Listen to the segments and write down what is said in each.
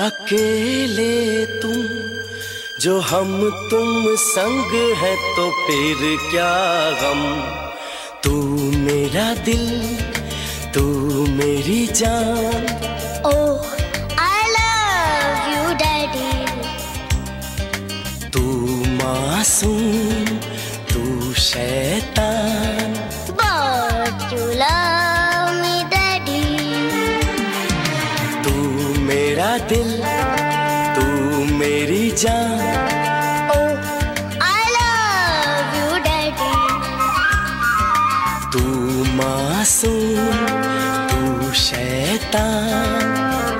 अकेले तुम जो हम तुम संग है तो फिर क्या गम। तू मेरा दिल, तू मेरी जान। ओह आई लव यू डैडी। तू मासूम, तू शैतान। But you love me daddy। तू मेरा दिल, तू मेरी जान। ओह आई लव यू डैडी। तू मासूम, तू शैतान।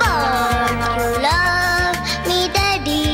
But you love me daddy।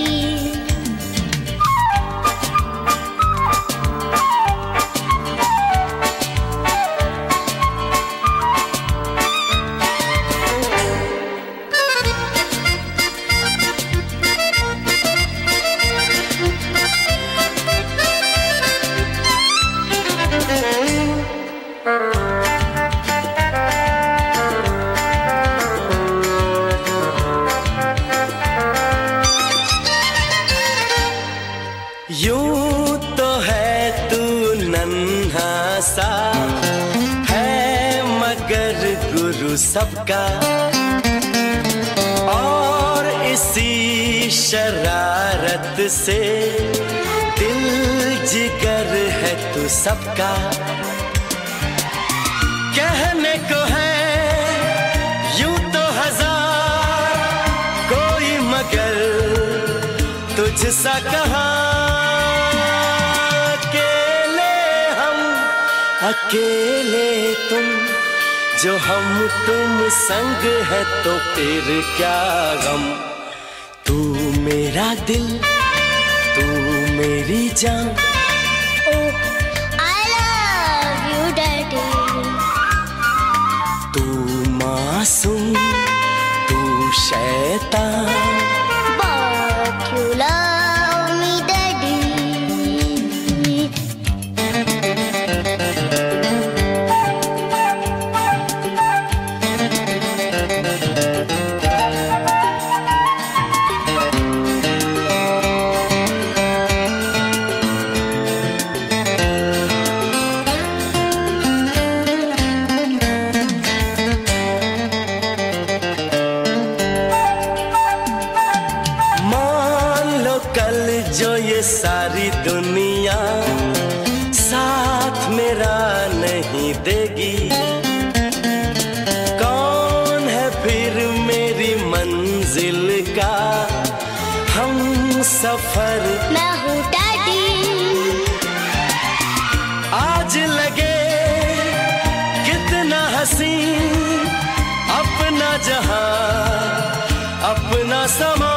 यूं तो है तू नन्हा सा, है मगर गुरु सबका। और इसी शरारत से दिल जिगर है तू सबका। कहने को है यूं तो हजार, कोई मगर तुझसा कहाँ। अकेले तुम जो हम तुम संग है तो फिर क्या गम। तू मेरा दिल, तू मेरी जान। ओह आई लव यू डैडी। तू मासूम, तू शैतान। But you love me daddy। जो ये सारी दुनिया साथ मेरा नहीं देगी, कौन है फिर मेरी मंजिल का हम सफर। मैं हूँ डैडी। आज लगे कितना हसी अपना जहां, अपना समा।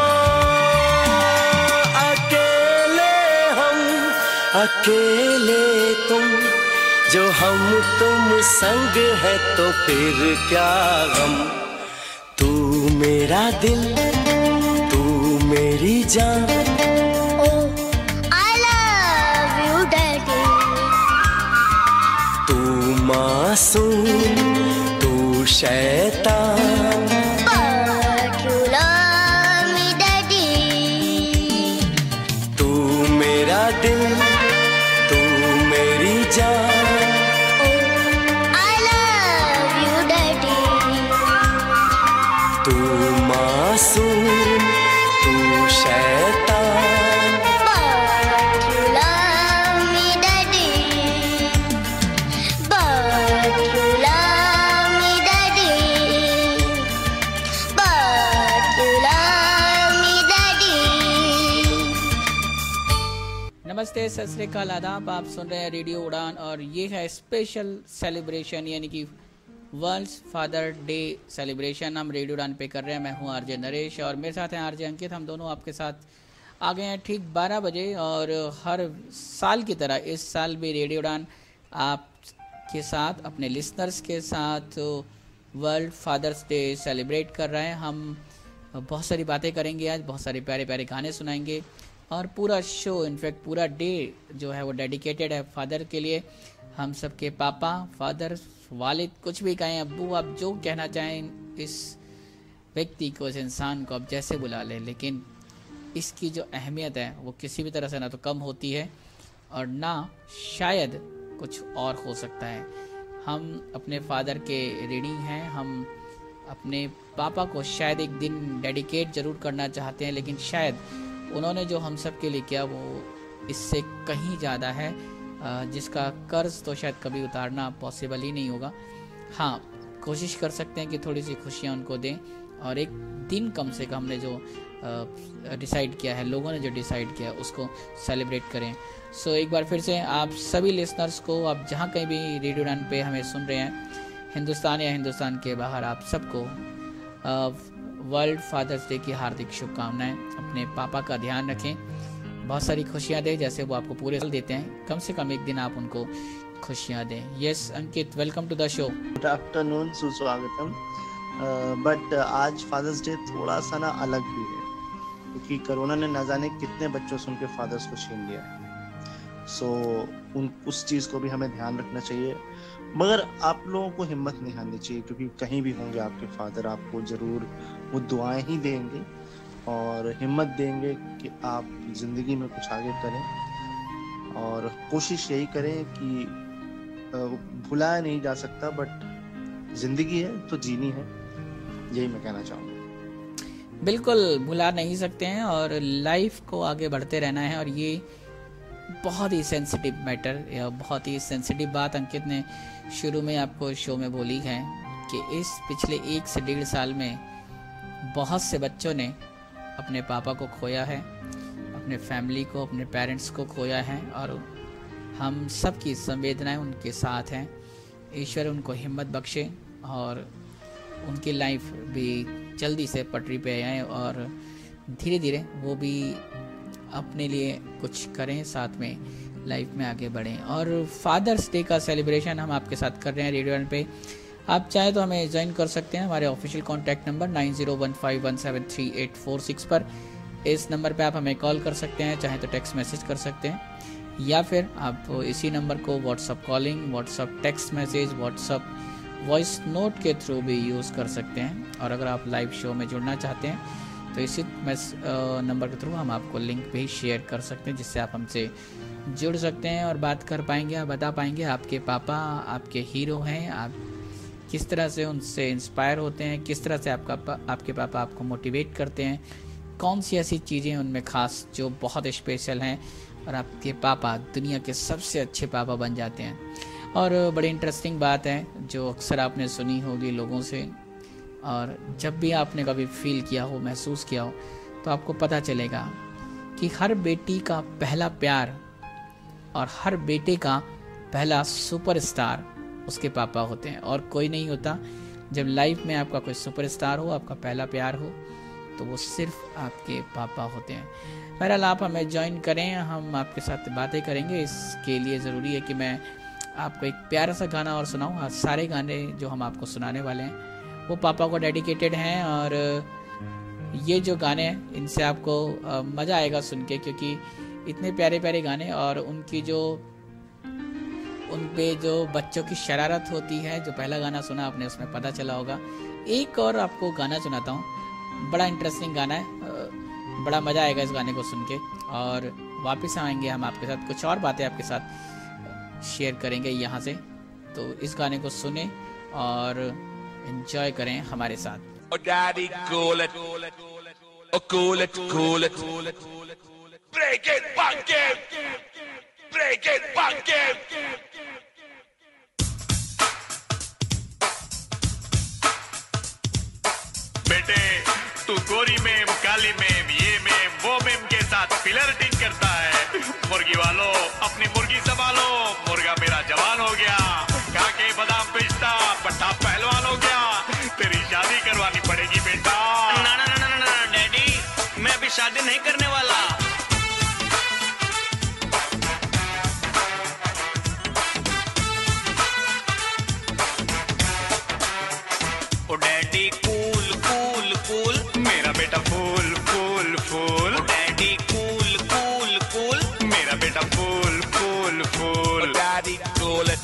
अकेले तुम जो हम तुम संग है तो फिर क्या गम। तू मेरा दिल, तू मेरी जान। ओह आई लव यू डैडी। तू मासूम, तू शैतान। But you love me daddy। तू मेरा दिल, तू मेरी जान। ओह आई लव यू डैडी। तू मासूम, तू शैतान। But you love me daddy। But you love me daddy। But you love me daddy। नमस्ते, सत श्री अकाल, आदाब। आप सुन रहे हैं रेडियो उड़ान और ये है स्पेशल सेलिब्रेशन यानी कि वर्ल्ड फादर डे सेलिब्रेशन हम रेडियो उड़ान पे कर रहे हैं। मैं हूं आरजे नरेश और मेरे साथ हैं आरजे अंकित। हम दोनों आपके साथ आ गए हैं ठीक 12 बजे और हर साल की तरह इस साल भी रेडियो उड़ान आपके साथ अपने लिसनर्स के साथ वर्ल्ड फादर्स डे सेलिब्रेट कर रहे हैं। हम बहुत सारी बातें करेंगे आज, बहुत सारे प्यारे प्यारे गाने सुनाएंगे और पूरा शो इनफैक्ट पूरा डे जो है वो डेडिकेटेड है फादर के लिए। हम सबके पापा, फादर, वालिद, कुछ भी कहें, अब्बू, आप जो कहना चाहें इस व्यक्ति को, इस इंसान को आप जैसे बुला लें, लेकिन इसकी जो अहमियत है वो किसी भी तरह से ना तो कम होती है और ना शायद कुछ और हो सकता है। हम अपने फादर के ऋणी हैं, हम अपने पापा को शायद एक दिन डेडिकेट ज़रूर करना चाहते हैं, लेकिन शायद उन्होंने जो हम सब के लिए किया वो इससे कहीं ज़्यादा है, जिसका कर्ज तो शायद कभी उतारना पॉसिबल ही नहीं होगा। हाँ, कोशिश कर सकते हैं कि थोड़ी सी खुशियाँ उनको दें और एक दिन कम से कम हमने जो डिसाइड किया है, लोगों ने जो डिसाइड किया है, उसको सेलिब्रेट करें। सो एक बार फिर से आप सभी लिसनर्स को, आप जहाँ कहीं भी रेडियो उड़ान पे हमें सुन रहे हैं, हिंदुस्तान या हिंदुस्तान के बाहर, आप सबको वर्ल्ड फादर्स डे की हार्दिक शुभकामनाएं। अपने पापा का ध्यान रखें, बहुत सारी खुशियाँ दें जैसे वो आपको पूरे साल देते हैं, कम से कम एक दिन आप उनको खुशियाँ दें। Yes Ankit, welcome to the show. Good afternoon, सुस्वागतम। बट आज फादर्स डे थोड़ा सा ना अलग भी है, क्योंकि कोरोना ने न जाने कितने बच्चों से उनके फादर्स को छीन लिया है। सो उस चीज़ को भी हमें ध्यान रखना चाहिए, मगर आप लोगों को हिम्मत नहीं हारनी चाहिए, क्योंकि कहीं भी होंगे आपके फादर, आपको ज़रूर वो दुआएं ही देंगे और हिम्मत देंगे कि आप ज़िंदगी में कुछ आगे करें। और कोशिश यही करें कि भुलाया नहीं जा सकता, बट ज़िंदगी है तो जीनी है, यही मैं कहना चाहूँगा। बिल्कुल भुला नहीं सकते हैं और लाइफ को आगे बढ़ते रहना है। और ये बहुत ही सेंसिटिव मैटर या बहुत ही सेंसिटिव बात अंकित ने शुरू में आपको शो में बोली है कि इस पिछले 1 से 1.5 साल में बहुत से बच्चों ने अपने पापा को खोया है, अपने फैमिली को, अपने पेरेंट्स को खोया है और हम सब की संवेदनाएं उनके साथ हैं। ईश्वर उनको हिम्मत बख्शे और उनकी लाइफ भी जल्दी से पटरी पे आए और धीरे धीरे वो भी अपने लिए कुछ करें, साथ में लाइफ में आगे बढ़ें। और फादर्स डे का सेलिब्रेशन हम आपके साथ कर रहे हैं रेडियो वन पे। आप चाहे तो हमें ज्वाइन कर सकते हैं हमारे ऑफिशियल कॉन्टैक्ट नंबर 9015173846 पर। इस नंबर पे आप हमें कॉल कर सकते हैं, चाहे तो टेक्स्ट मैसेज कर सकते हैं, या फिर आप इसी नंबर को WhatsApp calling, WhatsApp text message, WhatsApp voice note के थ्रू भी यूज़ कर सकते हैं। और अगर आप लाइव शो में जुड़ना चाहते हैं तो इसी नंबर के थ्रू हम आपको लिंक भी शेयर कर सकते हैं, जिससे आप हमसे जुड़ सकते हैं और बात कर पाएंगे, आप बता पाएंगे आपके पापा आपके हीरो हैं, आप किस तरह से उनसे इंस्पायर होते हैं, किस तरह से आपके पापा आपको मोटिवेट करते हैं, कौन सी ऐसी चीज़ें उनमें ख़ास जो बहुत स्पेशल हैं और आपके पापा दुनिया के सबसे अच्छे पापा बन जाते हैं। और बड़ी इंटरेस्टिंग बात है जो अक्सर आपने सुनी होगी लोगों से, और जब भी आपने कभी फील किया हो, महसूस किया हो, तो आपको पता चलेगा कि हर बेटी का पहला प्यार और हर बेटे का पहला सुपरस्टार उसके पापा होते हैं और कोई नहीं होता। जब लाइफ में आपका कोई सुपरस्टार हो, आपका पहला प्यार हो, तो वो सिर्फ आपके पापा होते हैं। बहरहाल आप हमें ज्वाइन करें, हम आपके साथ बातें करेंगे। इसके लिए ज़रूरी है कि मैं आपको एक प्यारा सा गाना और सुनाऊँ। आज सारे गाने जो हम आपको सुनाने वाले हैं वो पापा को डेडिकेटेड हैं और ये जो गाने हैं इनसे आपको मज़ा आएगा सुन के, क्योंकि इतने प्यारे प्यारे गाने और उनकी जो उन पे जो बच्चों की शरारत होती है। जो पहला गाना सुना आपने उसमें पता चला होगा। एक और आपको गाना सुनाता हूँ, बड़ा इंटरेस्टिंग गाना है, बड़ा मज़ा आएगा इस गाने को सुन के। और वापस आएंगे हम आपके साथ, कुछ और बातें आपके साथ शेयर करेंगे यहाँ से। तो इस गाने को सुने और एंजॉय करें हमारे साथ। Oh daddy, cool it. Oh cool it, cool it. Break it, bang it. Break it, bang it. बेटे तू गोरी में, काली में, ये में, वो में के साथ फ्लर्टिंग करता है। मुर्गी वालों अपनी मुर्गी संभालो, मुर्गा मेरा जवान हो गया, खा के बादाम पिस्ता पट्टा पहलवान हो गया, तेरी शादी करवानी पड़ेगी बेटा। ना ना ना ना ना डैडी, मैं अभी शादी नहीं करने वाला। ओ डैडी कूल कूल कूल, मेरा बेटा fool fool fool. Daddy cool cool cool, मेरा बेटा fool fool fool. Daddy, cool it.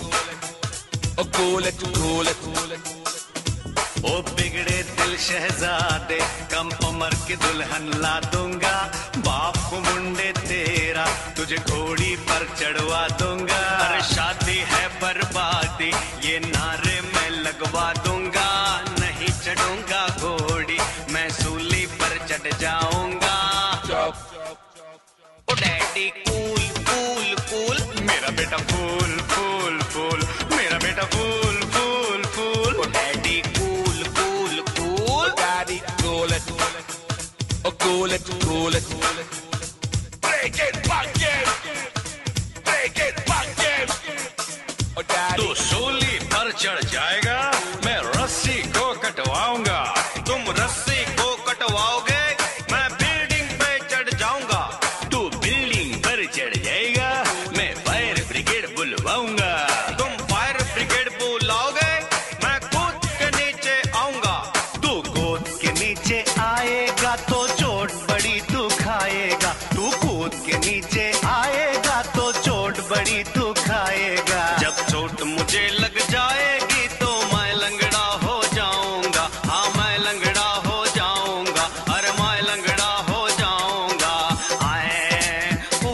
Oh cool it, cool it. ओ बिगड़े दिल शहजादे, कम उम्र की दुल्हन ला दूंगा। बाप मुंडे तेरा, तुझे घोड़ी पर चढ़वा दूंगा। अरे शादी है बर्बादी, ये नारे मैं लगवा दूंगा। नहीं चढ़ूंगा घोड़ी, मैं सूली पर चढ़ जाऊंगा। Oh daddy cool cool cool, मेरा बेटा फूल फूल फूल, मेरा बेटा fool fool fool. Oh daddy cool cool cool, daddy cool it, oh cool it cool it. Break it back in, break it back in। Oh daddy तू सूली पर चढ़ जाएगा, मैं रस्सी को कटवाऊंगा। तुम रस्सी को कटवाओगे, मैं बिल्डिंग पे चढ़ जाऊंगा। तू बिल्डिंग पर चढ़ जाएगा, मैं फायर ब्रिगेड बुलवाऊंगा। तुम फायर ब्रिगेड बुलाओगे, मैं कूद के नीचे आऊंगा। तू कूद के नीचे आएगा तो चोट बड़ी तू खाएगा। तू कूद के नीचे आएगा तो चोट बड़ी तू खाएगा। जब चोट मुझे लग जाएगी तो मैं लंगड़ा हो जाऊंगा। हाँ मैं लंगड़ा हो जाऊंगा, अरे मैं लंगड़ा हो जाऊंगा। आए ओ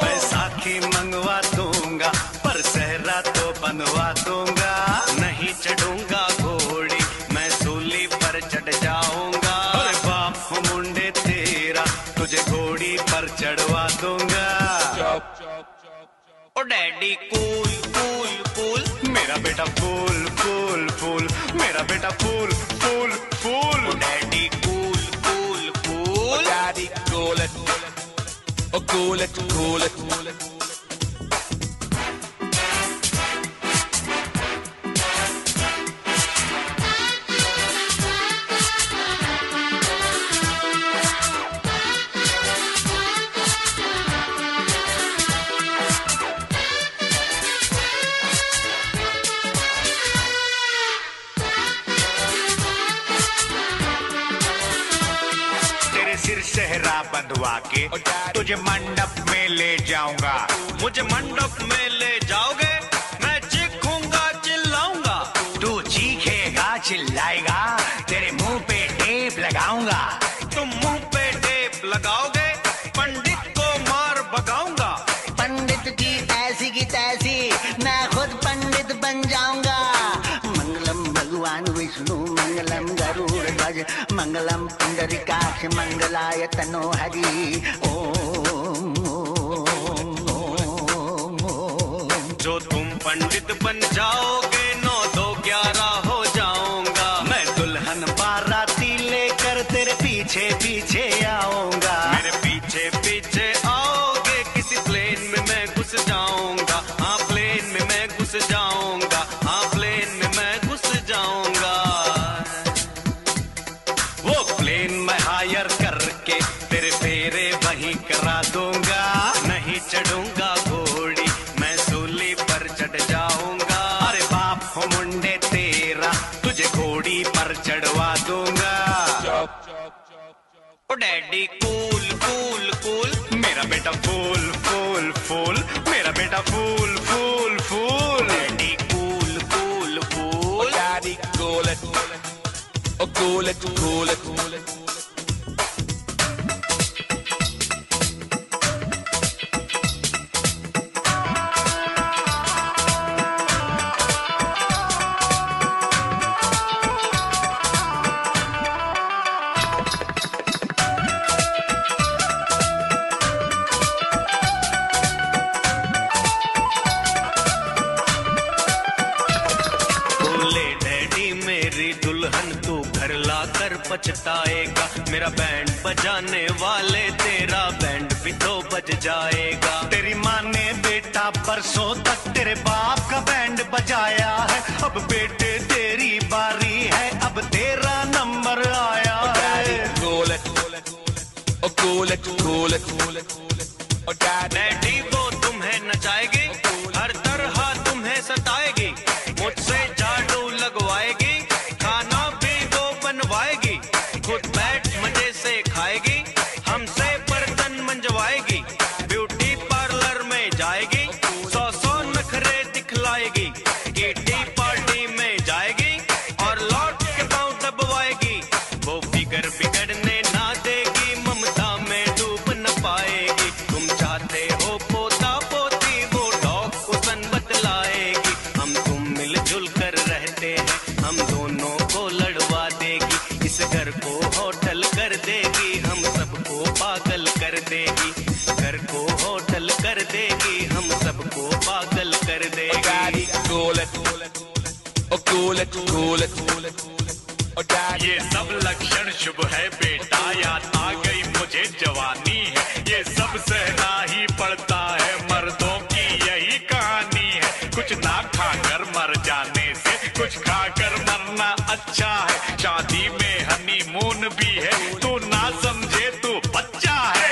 बैसाखी मंगवा दूंगा, पर सहरा तो बनवा दूंगा। नहीं चढ़ूंगा घोड़ी, मैं सूली पर चढ़ जाऊंगा। अरे बाप मुंडे तेरा, तुझे घोड़ी पर चढ़वा दूंगा। Oh daddy cool cool cool, मेरा बेटा फूल फूल फूल, मेरा बेटा fool fool fool. Oh daddy cool cool cool, daddy cool it, oh cool it cool it. सेहरा बंधवा के तुझे मंडप में ले जाऊंगा। मुझे मंडप में ले जाओगे, मैं चीखूंगा चिल्लाऊंगा। तू चीखेगा चिल्लाएगा, तेरे मुंह पे टेप लगाऊंगा। तुम मुंह पे टेप लगाओगे, पंडित को मार भगाऊंगा। पंडित की ऐसी की तैसी, मैं खुद पंडित बन जाऊंगा। मंगलम भगवान विष्णु, मंगलम गरुड़ ध्वज, मंगलम पुंडरीकाक्ष, मंगलाय तनो हरि। ओम ओम ओम ओम। जो तुम पंडित बन जाओगे, 9 2 11 हो जाऊंगा। मैं दुल्हन बाराती लेकर तेरे पीछे पीछे आऊंगा। मेरे पीछे पीछे आओगे, किसी प्लेन में मैं घुस जाऊंगा। हाँ प्लेन में मैं घुस जाऊंगा, हाँ प्लेन में मैं घुस जाऊंगा। वो प्लेन मैं हायर करके तेरे फेरे वहीं करा दूंगा। नहीं चढ़ूंगा घोड़ी, मैं सूली पर चढ़ जाऊंगा। अरे बाप हो मुंडे तेरा, तुझे घोड़ी पर चढ़वा दूंगा। Oh daddy cool cool cool, मेरा बेटा फूल फूल फूल, मेरा बेटा fool fool fool. Daddy cool cool cool, daddy cool it, oh cool it cool it. पछताएगा, मेरा बैंड बजाने वाले तेरा बैंड भी तो बज जाएगा। तेरी माँ ने बेटा परसों तक तेरे बाप का बैंड बजाया है। अब बेटे तेरी बारी है, अब तेरा नंबर आया है। डैडी वो तुम्हें नचाएगी, हर तरह तुम्हें सताएगी। मुझसे झाड़ू लगवाएगी, खाना भी वो बनवाएगी। खुद बैठ मजे से खाएगी, हमसे बर्तन मंजवाएगी। ब्यूटी पार्लर में जाएगी, 100 नखरे दिखलाएगी। किटी पार्टी में जाएगी और लौट के पाँव दबवाएगी। होटल कर देगी, हम सबको पागल कर देगी। घर को होटल कर देगी, हम सबको पागल कर देगी। ये सब लक्षण शुभ है बेटा, याद आ गई मुझे जवानी है। ये सब सहना ही पड़ता है, मर्दों की यही कहानी है। कुछ ना खाकर मर जाने से कुछ खाकर मरना अच्छा है। शादी में हनीमून भी है, तू ना समझे तू बच्चा है।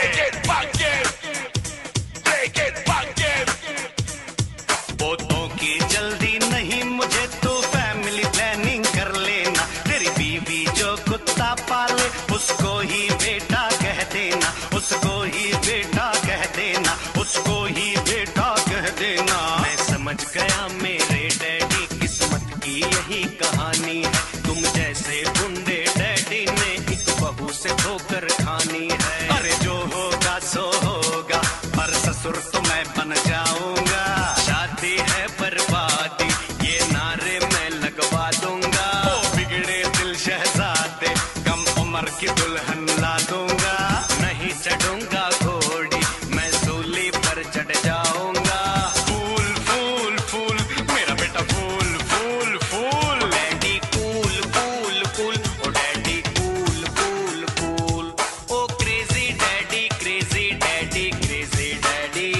पोतों की जल्दी नहीं मुझे, तू फैमिली प्लानिंग कर लेना। तेरी बीवी जो कुत्ता पाले उसको ही बेटा कह देना, उसको ही बेटा कह देना, उसको ही बेटा कह देना। मैं समझ गया मेरे डैडी, किस्मत की यही कहानी है। तुम जैसे गुंडे डैडी ने एक बहू से ठोकर खानी है। अरे जो होगा सो होगा, पर ससुर तो मैं बन जाऊंगा। शादी है बर्बादी, ये नारे मैं लगवा दूंगा। ओ बिगड़े दिल शहजादे, कम उम्र की दुल्हन ला दूंगा। नहीं चढ़ूंगा घोड़ी, मैं सूली पर चढ़ जाऊंगा। फूल फूल फूल मेरा बेटा, fool fool fool. Daddy cool cool cool, oh daddy cool cool cool. Oh crazy daddy, crazy daddy, crazy daddy.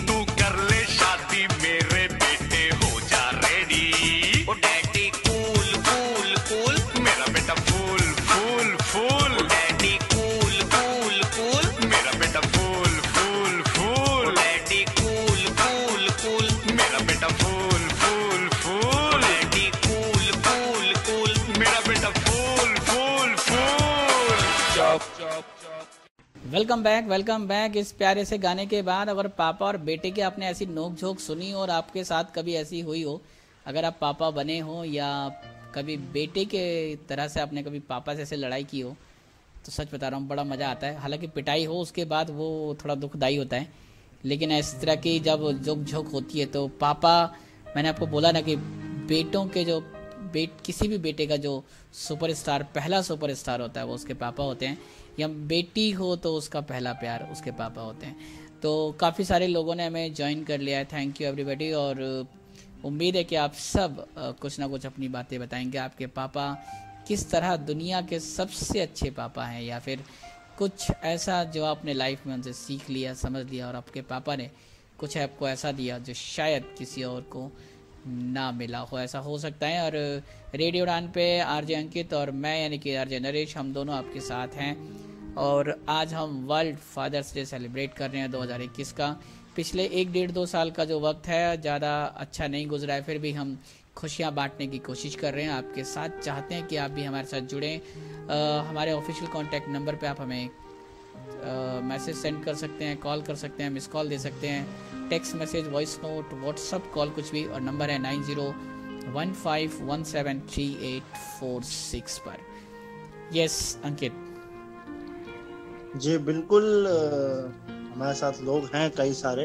तू कर ले शादी मेरे बेटे, हो जा ready. Oh daddy cool cool cool, मेरा बेटा fool fool fool. Daddy cool cool cool, मेरा बेटा fool fool fool. Daddy cool cool cool, मेरा बेटा fool fool fool. Daddy cool cool cool, मेरा बेटा फूल फूल फूल। Welcome back. इस प्यारे से गाने के बाद अगर पापा और बेटे के आपने ऐसी नोक झोंक सुनी और आपके साथ कभी ऐसी हुई हो, अगर आप पापा बने हो या कभी बेटे के तरह से आपने कभी पापा से ऐसे लड़ाई की हो, तो सच बता रहा हूँ बड़ा मज़ा आता है। हालांकि पिटाई हो उसके बाद वो थोड़ा दुखदाई होता है, लेकिन इस तरह की जब जोक झोंक होती है तो पापा, मैंने आपको बोला ना कि बेटों के जो किसी भी बेटे का जो सुपरस्टार, पहला सुपरस्टार होता है वो उसके पापा होते हैं, या बेटी हो तो उसका पहला प्यार उसके पापा होते हैं। तो काफ़ी सारे लोगों ने हमें ज्वाइन कर लिया है, थैंक यू एवरीबॉडी। और उम्मीद है कि आप सब कुछ ना कुछ अपनी बातें बताएंगे। आपके पापा किस तरह दुनिया के सबसे अच्छे पापा हैं, या फिर कुछ ऐसा जो आपने लाइफ में उनसे सीख लिया, समझ लिया, और आपके पापा ने कुछ आपको ऐसा दिया जो शायद किसी और को ना मिला हो। ऐसा हो सकता है। और रेडियो उड़ान पे आरजे अंकित और मैं यानी कि आरजे नरेश, हम दोनों आपके साथ हैं। और आज हम वर्ल्ड फादर्स डे सेलिब्रेट कर रहे हैं 2021 का। पिछले 1-1.5-2 साल का जो वक्त है ज़्यादा अच्छा नहीं गुजरा है, फिर भी हम खुशियाँ बांटने की कोशिश कर रहे हैं आपके साथ। चाहते हैं कि आप भी हमारे साथ जुड़ें। हमारे ऑफिशियल कॉन्टैक्ट नंबर पे आप हमें मैसेज सेंड कर सकते हैं, कॉल कर सकते हैं, मिस कॉल दे सकते हैं, text message, voice note, WhatsApp call, कुछ भी। और नंबर है 9015173846 पर। यस अंकित जी बिल्कुल, हमारे साथ लोग हैं कई सारे।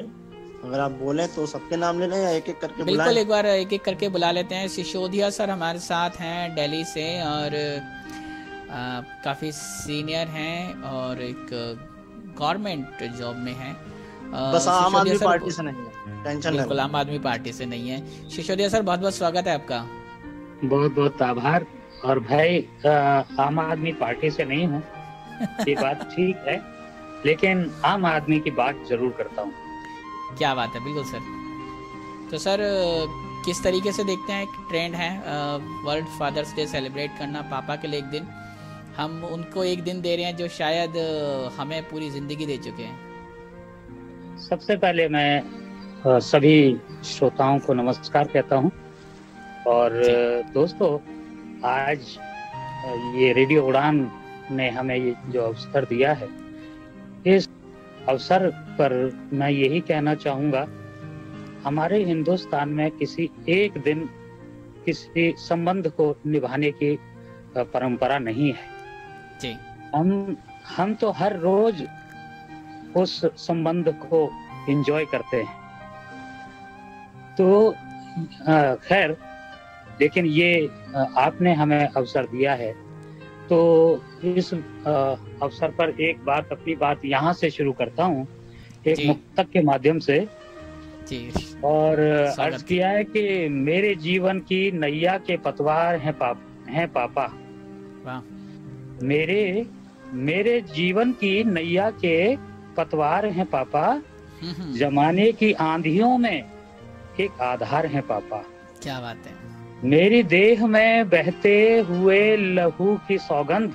अगर आप बोलें तो सबके नाम ले लें या एक एक करके बुलाएं? बिल्कुल, एक बार एक एक करके बुला लेते हैं। सिसोदिया सर हमारे साथ हैं दिल्ली से, और काफ़ी सीनियर हैं और एक गवर्नमेंट जॉब में हैं। बस आम आदमी पार्टी से नहीं है, टेंशन नहीं। बिल्कुल आम आदमी पार्टी से नहीं है। सिसोदिया सर बहुत बहुत स्वागत है आपका। बहुत बहुत आभार। और भाई आम आदमी पार्टी से नहीं हूँ, ये बात ठीक है, लेकिन आम आदमी की बात जरूर करता हूँ। क्या बात है, बिल्कुल सर। तो सर किस तरीके से देखते हैं, एक ट्रेंड है वर्ल्ड फादर्स डे सेलिब्रेट करना, पापा के लिए एक दिन। हम उनको एक दिन दे रहे हैं जो शायद हमें पूरी जिंदगी दे चुके हैं। सबसे पहले मैं सभी श्रोताओं को नमस्कार कहता हूँ। और दोस्तों, आज ये रेडियो उड़ान ने हमें ये जो अवसर दिया है, इस अवसर पर मैं यही कहना चाहूँगा, हमारे हिंदुस्तान में किसी एक दिन किसी संबंध को निभाने की परंपरा नहीं है जी। हम तो हर रोज उस संबंध को एंजॉय करते हैं। तो खैर, लेकिन ये आपने हमें अवसर दिया है तो इस अवसर पर एक बात, अपनी बात यहाँ से शुरू करता हूँ, एक जी। मुक्तक के माध्यम से। जी और अर्ज स्वागत। किया है कि मेरे जीवन की नैया के पतवार हैं पापा। वाह। मेरे जीवन की नैया के पतवार हैं पापा, जमाने की आंधियों में एक आधार हैं पापा। क्या बात है। मेरी देह में बहते हुए लहू की सौगंध,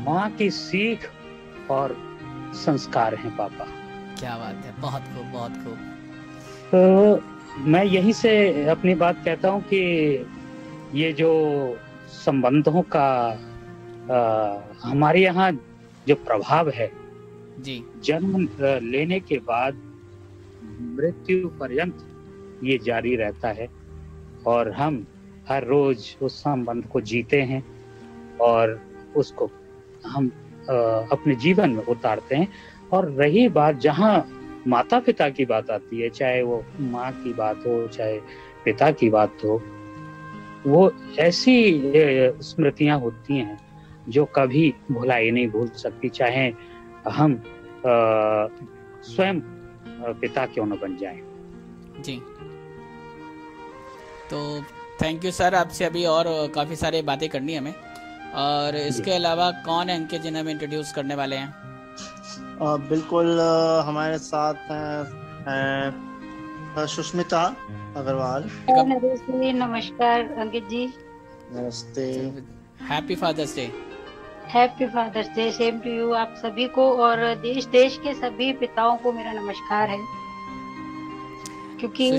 माँ की सीख और संस्कार हैं पापा। क्या बात है, बहुत खूब बहुत खूब। तो मैं यही से अपनी बात कहता हूँ कि ये जो संबंधों का हमारे यहाँ जो प्रभाव है जी, जन्म लेने के बाद मृत्यु पर्यंत ये जारी रहता है, और हम हर रोज उस संबंध को जीते हैं और उसको हम अपने जीवन में उतारते हैं। और रही बात जहाँ माता पिता की बात आती है, चाहे वो माँ की बात हो चाहे पिता की बात हो, वो ऐसी स्मृतियां होती हैं जो कभी भुलाई नहीं भूल सकती, चाहे हम स्वयं पिता क्यों न बन जाएं। जी। तो थैंक यू सर, आपसे अभी और काफ़ी सारी बातें करनी है हमें। और इसके अलावा कौन है अंकित जिन्हें हम इंट्रोड्यूस करने वाले हैं? बिल्कुल, हमारे साथ हैं सुष्मिता अग्रवाल। नरेश जी, नमस्कार अंकित जी। नमस्ते। Happy father's day. Happy father's day, same to you आप सभी को, और देश के सभी पिताओं को मेरा नमस्कार है। क्योंकि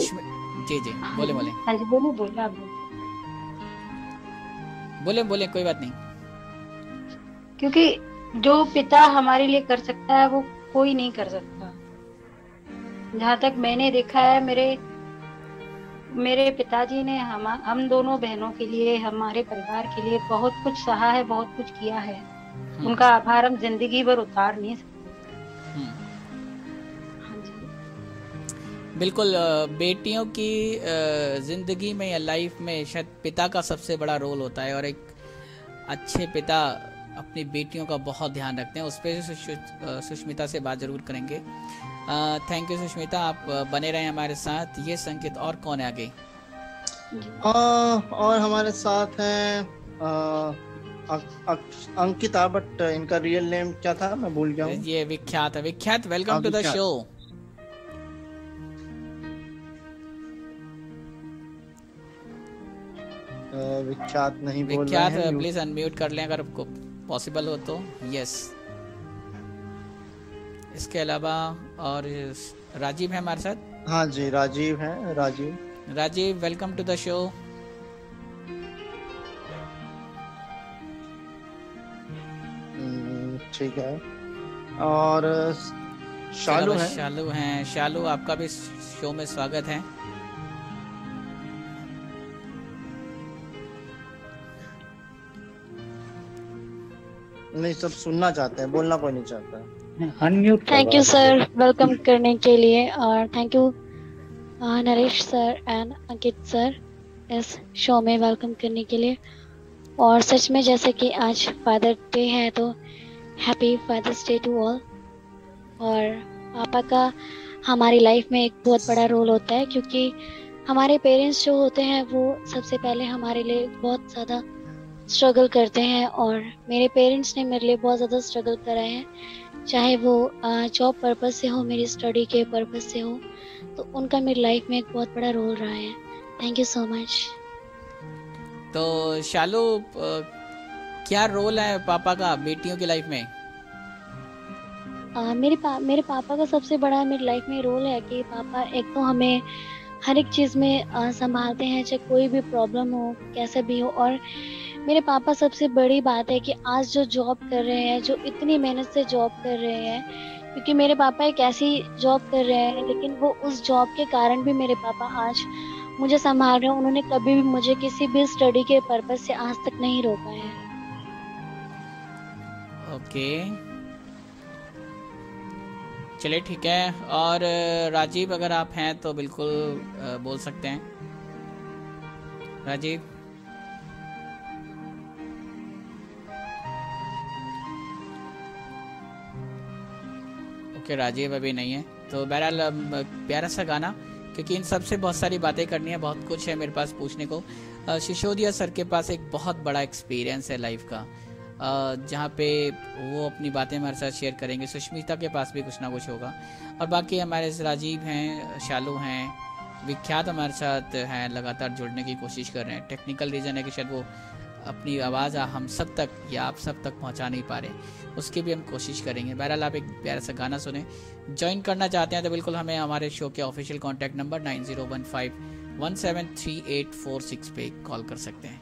जी जी बोले बोले। हाँ जी बोले आप बोले कोई बात नहीं। क्योंकि जो पिता हमारे लिए कर सकता है वो कोई नहीं कर सकता। जहाँ तक मैंने देखा है, मेरे पिताजी ने हम दोनों बहनों के लिए, हमारे परिवार के लिए बहुत कुछ सहा है, बहुत कुछ किया है। उनका आभार हम जिंदगी भर उतार नहीं सकते। हाँ जी बिल्कुल। बेटियों की जिंदगी में या लाइफ में शायद पिता का सबसे बड़ा रोल होता है, और एक अच्छे पिता अपनी बेटियों का बहुत ध्यान रखते हैं। उस पर सुष्मिता से बात जरूर करेंगे। थैंक यू सुष्मिता, आप बने रहे हमारे साथ। ये संकेत और कौन है आगे? और हमारे साथ हैं अंकिता, बट इनका रियल नेम क्या था मैं भूल गया हूँ। ये विख्यात है। विख्यात, वेलकम टू द शो। विख्यात नहीं बोल रहे हैं। विख्यात प्लीज अनम्यूट कर लें अगर आपको पॉसिबल हो तो। यस। इसके अलावा और राजीव है हमारे साथ। हाँ जी, राजीव हैं। Rajeev welcome to the show. ठीक है। और शालू हैं। शालू आपका भी शो में स्वागत है। नहीं, सब सुनना चाहते हैं, बोलना कोई नहीं चाहता। थैंक यू सर वेलकम करने के लिए, और thank you Naresh sir and Ankit sir इस शो में वेलकम करने के लिए। और सच में जैसे कि आज फादर डे है, तो happy father's day to all. और पापा का हमारी लाइफ में एक बहुत बड़ा रोल होता है, क्योंकि हमारे पेरेंट्स जो होते हैं वो सबसे पहले हमारे लिए बहुत ज़्यादा स्ट्रगल करते हैं, और मेरे पेरेंट्स ने मेरे लिए बहुत ज़्यादा स्ट्रगल करा है, चाहे वो जॉब पर्पस से हो, मेरी स्टडी के पर्पस से हो, तो उनका मेरी लाइफ में एक बहुत बड़ा रोल रहा है। Thank you so much. तो शालू, क्या रोल है पापा का बेटियों की लाइफ में? मेरे पापा का सबसे बड़ा मेरी लाइफ में रोल है कि पापा एक तो हमें हर एक चीज़ में संभालते हैं, चाहे कोई भी प्रॉब्लम हो, कैसे भी हो। और मेरे पापा सबसे बड़ी बात है कि आज जो जॉब कर रहे हैं, जो इतनी मेहनत से जॉब कर रहे हैं, क्योंकि मेरे पापा एक ऐसी जॉब कर रहे हैं, लेकिन वो उस जॉब के कारण भी मेरे पापा आज मुझे संभाल रहे हैं। उन्होंने कभी भी मुझे किसी भी स्टडी के पर्पस से आज तक नहीं रोका है। ओके, चलिए ठीक है। और राजीव अगर आप हैं तो बिल्कुल बोल सकते हैं। राजीव ओके, राजीव अभी नहीं है। तो बहरहाल प्यारा सा गाना, क्योंकि इन सब से बहुत सारी बातें करनी है, बहुत कुछ है मेरे पास पूछने को। सिसोदिया सर के पास एक बहुत बड़ा एक्सपीरियंस है लाइफ का, जहाँ पे वो अपनी बातें हमारे साथ शेयर करेंगे। सुष्मिता के पास भी कुछ ना कुछ होगा, और बाकी हमारे राजीव हैं, शालू हैं, विख्यात हमारे साथ हैं, लगातार जुड़ने की कोशिश कर रहे हैं। टेक्निकल रीज़न है कि शायद वो अपनी आवाज़ हम सब तक या आप सब तक पहुंचा नहीं पा रहे, उसकी भी हम कोशिश करेंगे। बहरहाल आप एक प्यारा सा गाना सुने। ज्वाइन करना चाहते हैं तो बिल्कुल हमें हमारे शो के ऑफिशियल कॉन्टैक्ट नंबर 9015173846 पे कॉल कर सकते हैं।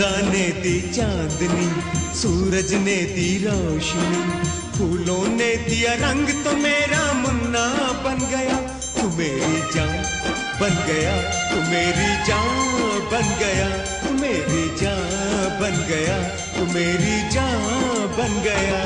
चंदा ने दी चांदनी, सूरज ने दी रोशनी, फूलों ने दिया रंग तो मेरा मुन्ना बन गया। तू मेरी जान बन गया, तू मेरी जान बन गया, तू मेरी जान बन गया, तू मेरी जान बन गया।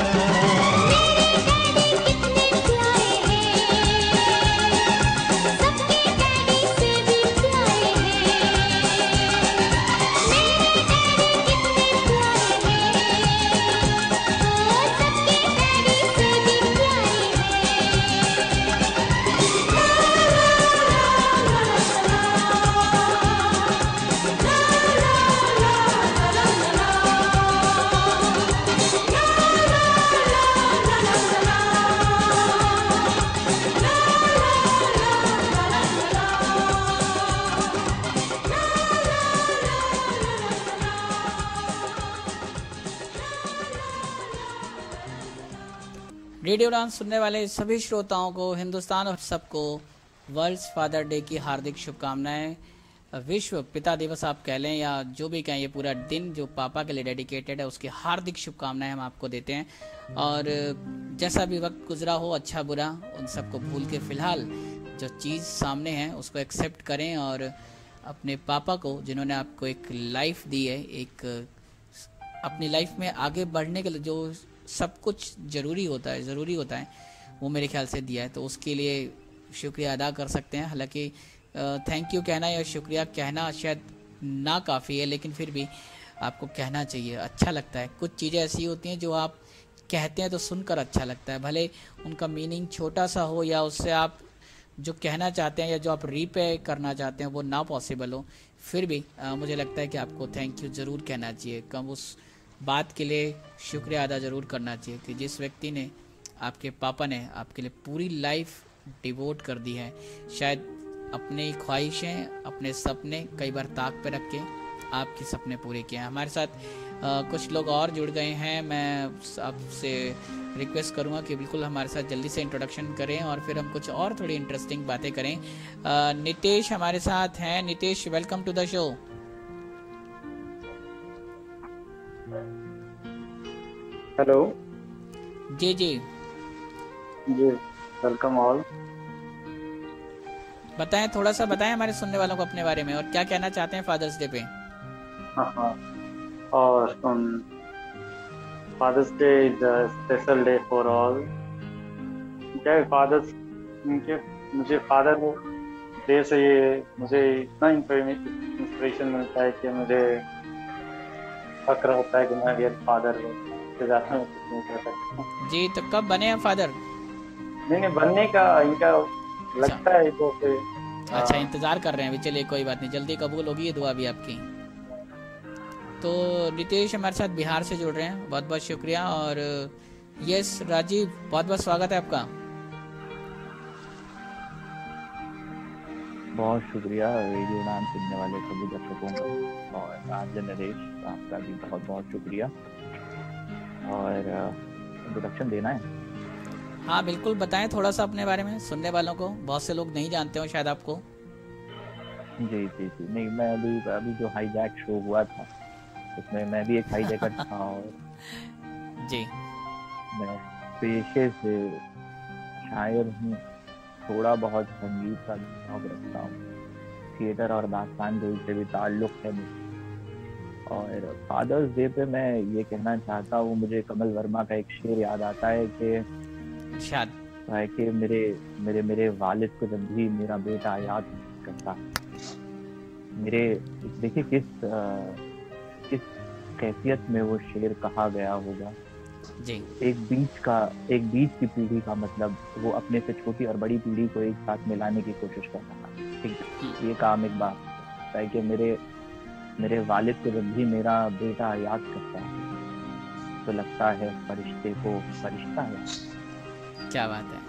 रेडियो उड़ान सुनने वाले सभी श्रोताओं को, हिंदुस्तान और सबको वर्ल्ड फादर डे की हार्दिक शुभकामनाएं। विश्व पिता दिवस आप कह लें या जो भी कहें, ये पूरा दिन जो पापा के लिए डेडिकेटेड है, उसकी हार्दिक शुभकामनाएं हम आपको देते हैं। और जैसा भी वक्त गुजरा हो, अच्छा बुरा, उन सबको भूल के फिलहाल जो चीज़ सामने है उसको एक्सेप्ट करें और अपने पापा को, जिन्होंने आपको एक लाइफ दी है, एक अपनी लाइफ में आगे बढ़ने के लिए जो सब कुछ ज़रूरी होता है, वो मेरे ख्याल से दिया है, तो उसके लिए शुक्रिया अदा कर सकते हैं। हालांकि थैंक यू कहना या शुक्रिया कहना शायद ना काफ़ी है, लेकिन फिर भी आपको कहना चाहिए, अच्छा लगता है। कुछ चीज़ें ऐसी होती हैं जो आप कहते हैं तो सुनकर अच्छा लगता है, भले उनका मीनिंग छोटा सा हो या उससे आप जो कहना चाहते हैं या जो आप रीपे करना चाहते हैं वो ना पॉसिबल हो, फिर भी मुझे लगता है कि आपको थैंक यू ज़रूर कहना चाहिए। कम उस बात के लिए शुक्रिया अदा ज़रूर करना चाहिए कि जिस व्यक्ति ने, आपके पापा ने आपके लिए पूरी लाइफ डिवोट कर दी है, शायद अपनी ख्वाहिशें, अपने सपने कई बार ताक पे रख के आपके सपने पूरे किए हैं। हमारे साथ कुछ लोग और जुड़ गए हैं, मैं आपसे रिक्वेस्ट करूंगा कि बिल्कुल हमारे साथ जल्दी से इंट्रोडक्शन करें और फिर हम कुछ और थोड़ी इंटरेस्टिंग बातें करें। नितेश हमारे साथ हैं। Nitesh, welcome to the show. Hello जी जी जी, वेलकम ऑल। बताएं, थोड़ा सा बताएं हमारे सुनने वालों को अपने बारे में और क्या कहना चाहते हैं फादर्स डे पे। हाँ, और father's day is a special day for all. क्या फादर्स, मुझे फादर डे से ये मुझे इतना इंस्पिरेशन मिलता है कि मुझे फक्र होता है कि मैं रियल फादर हूँ। जी, तो कब बने हैं फादर? नहीं, बनने का इनका लगता है तो फिर अच्छा, इंतजार कर रहे हैं। चलिए कोई बात नहीं, जल्दी कबूल होगी ये दुआ भी आपकी। तो नितेश हमारे साथ बिहार से जुड़ रहे हैं, बहुत बहुत शुक्रिया। और यस राजीव, बहुत बहुत स्वागत है आपका। बहुत शुक्रिया रेडियो उड़ान सुनने वाले सभी दर्शकों का, और आरजे नरेश आपका भी बहुत बहुत शुक्रिया। और इंट्रोडक्शन देना है? हाँ बिल्कुल, बताएं थोड़ा सा अपने बारे में सुनने वालों को, बहुत से लोग नहीं जानते हो शायद आपको। जी जी जी, नहीं, मैं अभी जो हाईजैक शो हुआ था उसमें मैं भी एक हाईजैकर था, और जी मैं पेशे से शायर हूँ, थोड़ा बहुत संगीत का शौक रखता हूँ, थिएटर और दास्तान गोई से भी ताल्लुक़ है मुझे। और फादर्स डे पे मैं ये कहना चाहता हूँ, मुझे कमल वर्मा का एक शेर याद आता है कि मेरे वालिद को जब भी मेरा बेटा याद करता, मेरे देखिए किस कैफियत में वो शेर कहा गया होगा जी। एक बीच की पीढ़ी का मतलब वो अपने से छोटी और बड़ी पीढ़ी को एक साथ मिलाने की कोशिश कर रहा है। ठीक, ये काम एक बात है कि मेरे वालिद को जब भी मेरा बेटा याद करता है तो लगता है फरिश्ते को फरिश्ता है। क्या बात है।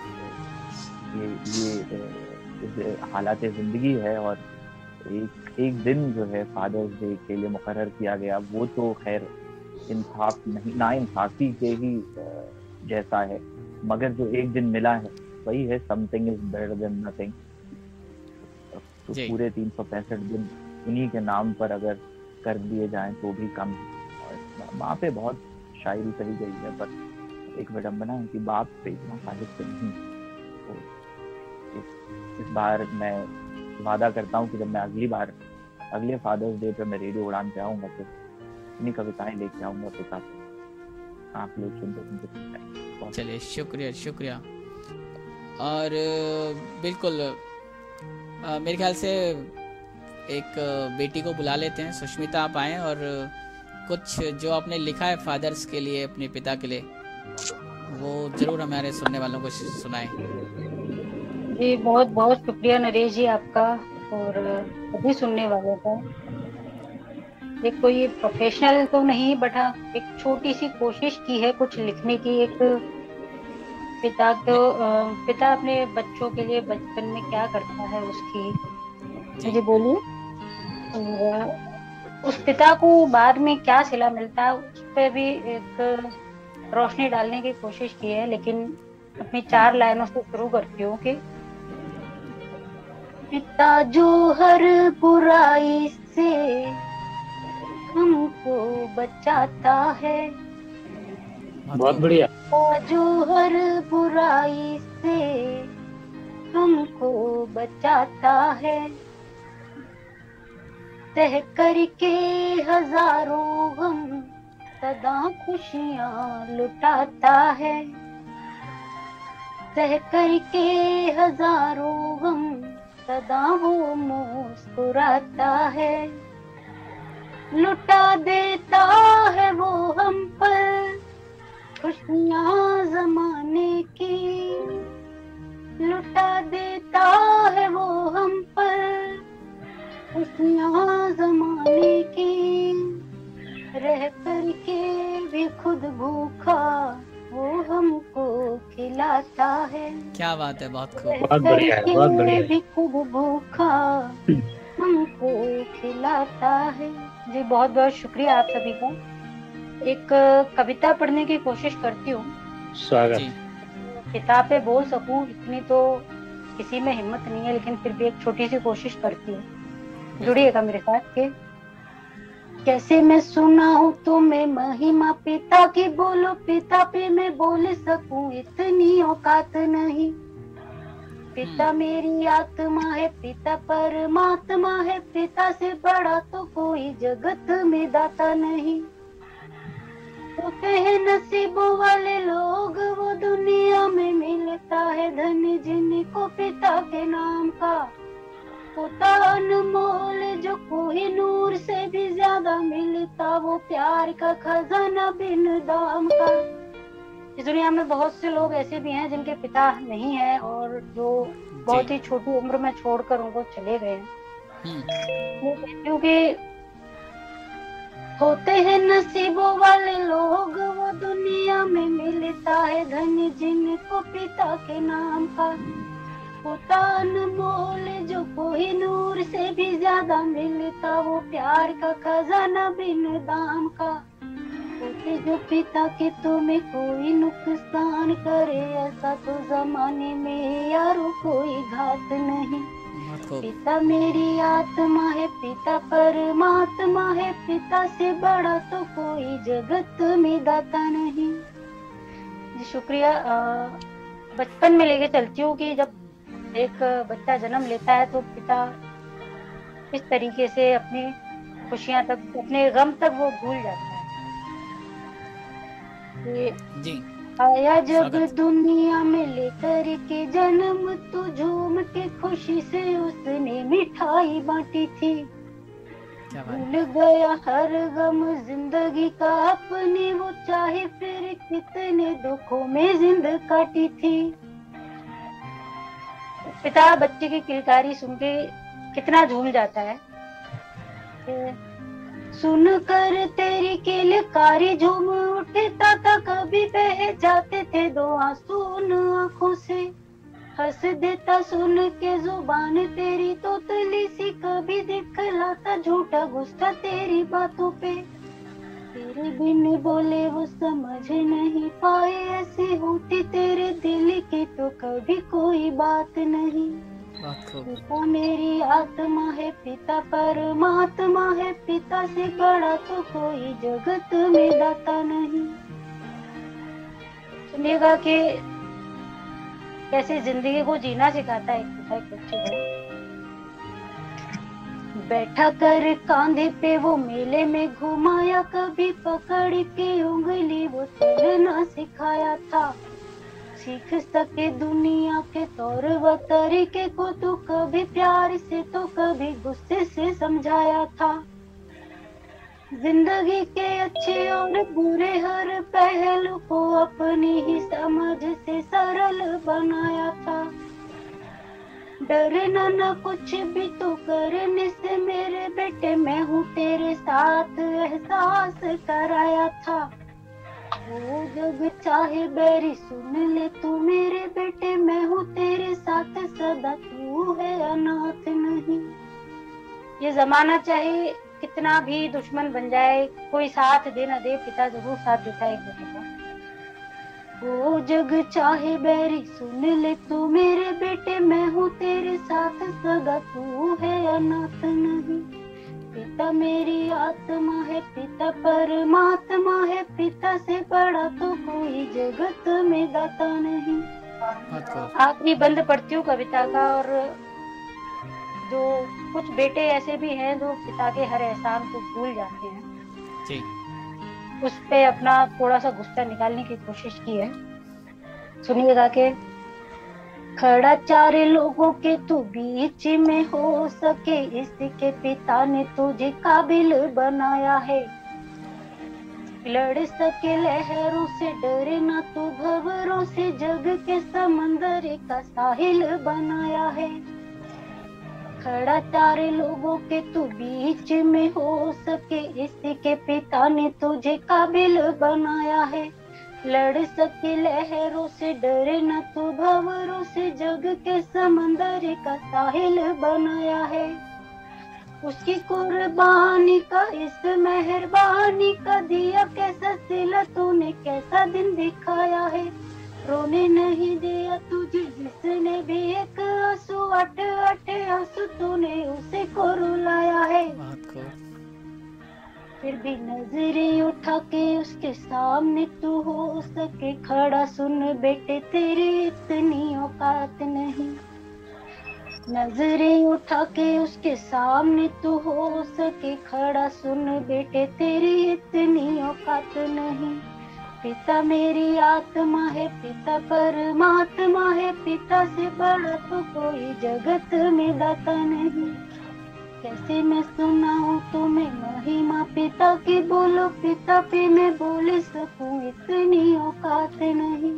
ये हालात ज़िंदगी है। और एक दिन जो है फादर्स डे के लिए मुकर्रर किया गया, वो तो खैर इंसाफ नहीं, ना इंसाफी के ही जैसा है, मगर जो एक दिन मिला है वही है something is better than nothing. तो पूरे 365 दिन उन्हीं के नाम पर अगर कर दिए जाएं तो भी कम है। और माँ पे बहुत शायरी कही गई है, पर एक विडंबना है कि बाप पे इतना साहित्य नहीं। तो इस बार मैं वादा करता हूँ कि जब मैं अगले फादर्स डे पे मैं रेडियो उड़ान पे आऊँगा तो इतनी कविताएं लेके आऊँगा पिता पे, आप लोग सुनते। चलिए, शुक्रिया। और बिल्कुल मेरे ख्याल से एक बेटी को बुला लेते हैं। सुष्मिता, आप आएँ और कुछ जो आपने लिखा है फादर्स के लिए, अपने पिता के लिए, वो जरूर हमारे सुनने वालों को सुनाएं। जी बहुत बहुत शुक्रिया नरेश जी आपका और सभी सुनने वालों का। ये कोई प्रोफेशनल तो नहीं, बट हाँ एक छोटी सी कोशिश की है कुछ लिखने की। एक पिता अपने बच्चों के लिए बचपन में क्या करता है उसकी जी बोलिए, और उस पिता को बाद में क्या सिला मिलता है उस पर भी एक रोशनी डालने की कोशिश की है। लेकिन अपनी 4 लाइनों से शुरू करती हूँ कि पिता जो हर बुराई से हमको बचाता है, बहुत बढ़िया। जो हर बुराई से हमको बचाता है, तह करके हजारों गम सदा खुशियाँ लुटाता है, तह करके हजारों गम सदा वो मुस्कुराता है, लुटा देता है वो हम पर खुशियाँ जमाने की, लुटा देता है वो हम पर खुशियाँ जमाने की, रह करके भी खुद भूखा वो हमको खिलाता है। क्या बात है, बहुत खूब, बहुत बढ़िया है, बहुत बढ़िया। भी खुद भूखा हमको खिलाता है। जी बहुत बहुत शुक्रिया आप सभी का। एक कविता पढ़ने की कोशिश करती हूँ। स्वागत। किताब पे बोल सकूं इतनी तो किसी में हिम्मत नहीं है, लेकिन फिर भी एक छोटी सी कोशिश करती हूँ। जुड़िएगा मेरे साथ के कैसे मैं सुनाऊं तुम्हें महिमा पिता की, बोलो पिता पे मैं बोल सकूं इतनी औकात नहीं। पिता मेरी आत्मा है, पिता परमात्मा है, पिता से बड़ा तो कोई जगत में दाता नहीं। होते हैं नसीबों वाले लोग वो दुनिया में मिलता है धन जिनको पिता के नाम का, होता अनमोल जो कोई नूर से भी ज्यादा मिलता, वो प्यार का खजाना बिन दाम का। इस दुनिया में बहुत से लोग ऐसे भी हैं जिनके पिता नहीं है और जो बहुत ही छोटी उम्र में छोड़कर उनको चले गए हैं। क्योंकि होते हैं नसीबों वाले लोग वो दुनिया में मिलता है धन जिनको पिता के नाम का, होता अनमोल जो कोई नूर से भी ज्यादा मिलता, वो प्यार का खजाना बिन दाम का। होते जो पिता के तुम्हें कोई नुकसान करे, ऐसा तो जमाने में यारों कोई घात नहीं। पिता मेरी आत्मा है, पिता परमात्मा है, पिता से बड़ा तो कोई जगत में दाता नहीं। जी शुक्रिया। बचपन में लेके चलती हूँ कि जब एक बच्चा जन्म लेता है तो पिता इस तरीके से अपनी खुशियां तक, अपने गम तक वो भूल जाता है। जी आया जब दुनिया में लेकर के जन्म, तो झूम के खुशी से उसने मिठाई बांटी थी। भूल गया हर गम जिंदगी का अपने, वो चाहे फिर कितने दुखों में जिंदगी काटी थी। पिता बच्चे की किलकारी सुन के कितना झूम जाता है। सुन कर तेरी किलकारी झूम उठता था, कभी बह जाते थे दो आंसू उन आँखों से। हंस देता सुन के जुबान तेरी तोतली सी, कभी दिखलाता झूठा गुस्सा तेरी बातों पे। तेरे बिन बोले वो समझ नहीं पाए, ऐसी होती तेरे दिल की तो कभी कोई बात नहीं। पिता मेरी आत्मा है, पिता परमात्मा है, पिता से बड़ा तो कोई जगत में दाता नहीं। सुनिएगा कि कैसे जिंदगी को जीना सिखाता है एक पिता एक बच्चे को। बैठा कर कांधे पे वो मेले में घुमाया, कभी पकड़ के उंगली वो चलना सिखाया था। सीख सके दुनिया के तौर व तरीके को तो कभी प्यार से तो कभी गुस्से से समझाया था। जिंदगी के अच्छे और बुरे हर पहलू को अपनी ही समझ से सरल बनाया था। डरना न कुछ भी तो करने से मेरे बेटे मैं हूँ तेरे साथ एहसास कराया था। वो जग चाहे बैरी सुन ले तू मेरे बेटे मैं हूँ तेरे साथ सदा, तू है अनाथ नहीं। ये जमाना चाहे कितना भी दुश्मन बन जाए, कोई साथ दे न दे, पिता जरूर साथ देता है एक बेटे का। वो जग चाहे बैरी सुन ले तू मेरे बेटे मैं हूँ तेरे साथ सदा, तू है अनाथ नहीं। पिता मेरी आत्मा है, पिता परमात्मा है, पिता से बड़ा तो कोई जगत में दाता नहीं। आखिरी बंद पढ़ती हूँ कविता का। और जो कुछ बेटे ऐसे भी हैं जो पिता के हर एहसान को भूल जाते हैं जी। उस पे अपना थोड़ा सा गुस्सा निकालने की कोशिश की है। सुनिएगा कि खड़ा चार लोगों के तू बीच में हो सके, इसके पिता ने तुझे काबिल बनाया है। लड़ सके लहरों से, डरे ना तू भंवरों से, जग के समंदर का साहिल बनाया है। खड़ा चार लोगों के तू बीच में हो सके, इसके पिता ने तुझे काबिल बनाया है। लड़ सके लहरों से, डरे न तू भंवरों से, जग के समंदर का साहिल बनाया है। उसकी कुर्बानी का इस मेहरबानी का दिया कैसा सिला तूने, कैसा दिन दिखाया है। रोने नहीं दिया तुझे जिसने भी एक आंसू, अट आंसू तूने उसे को रुलाया है। फिर भी नजरें उठा के उसके सामने तू हो सके खड़ा, सुन बेटे तेरी इतनी औकात नहीं। नजरें उठा के उसके सामने तू हो सके खड़ा, सुन बेटे तेरी इतनी औकात नहीं। पिता मेरी आत्मा है, पिता परमात्मा है, पिता से बड़ा तो कोई जगत में दाता नहीं। कैसे मैं सुनाऊं तुम्हें महिमा पिता की, बोलो पिता पे मैं बोल सकूं इतनी औकात नहीं।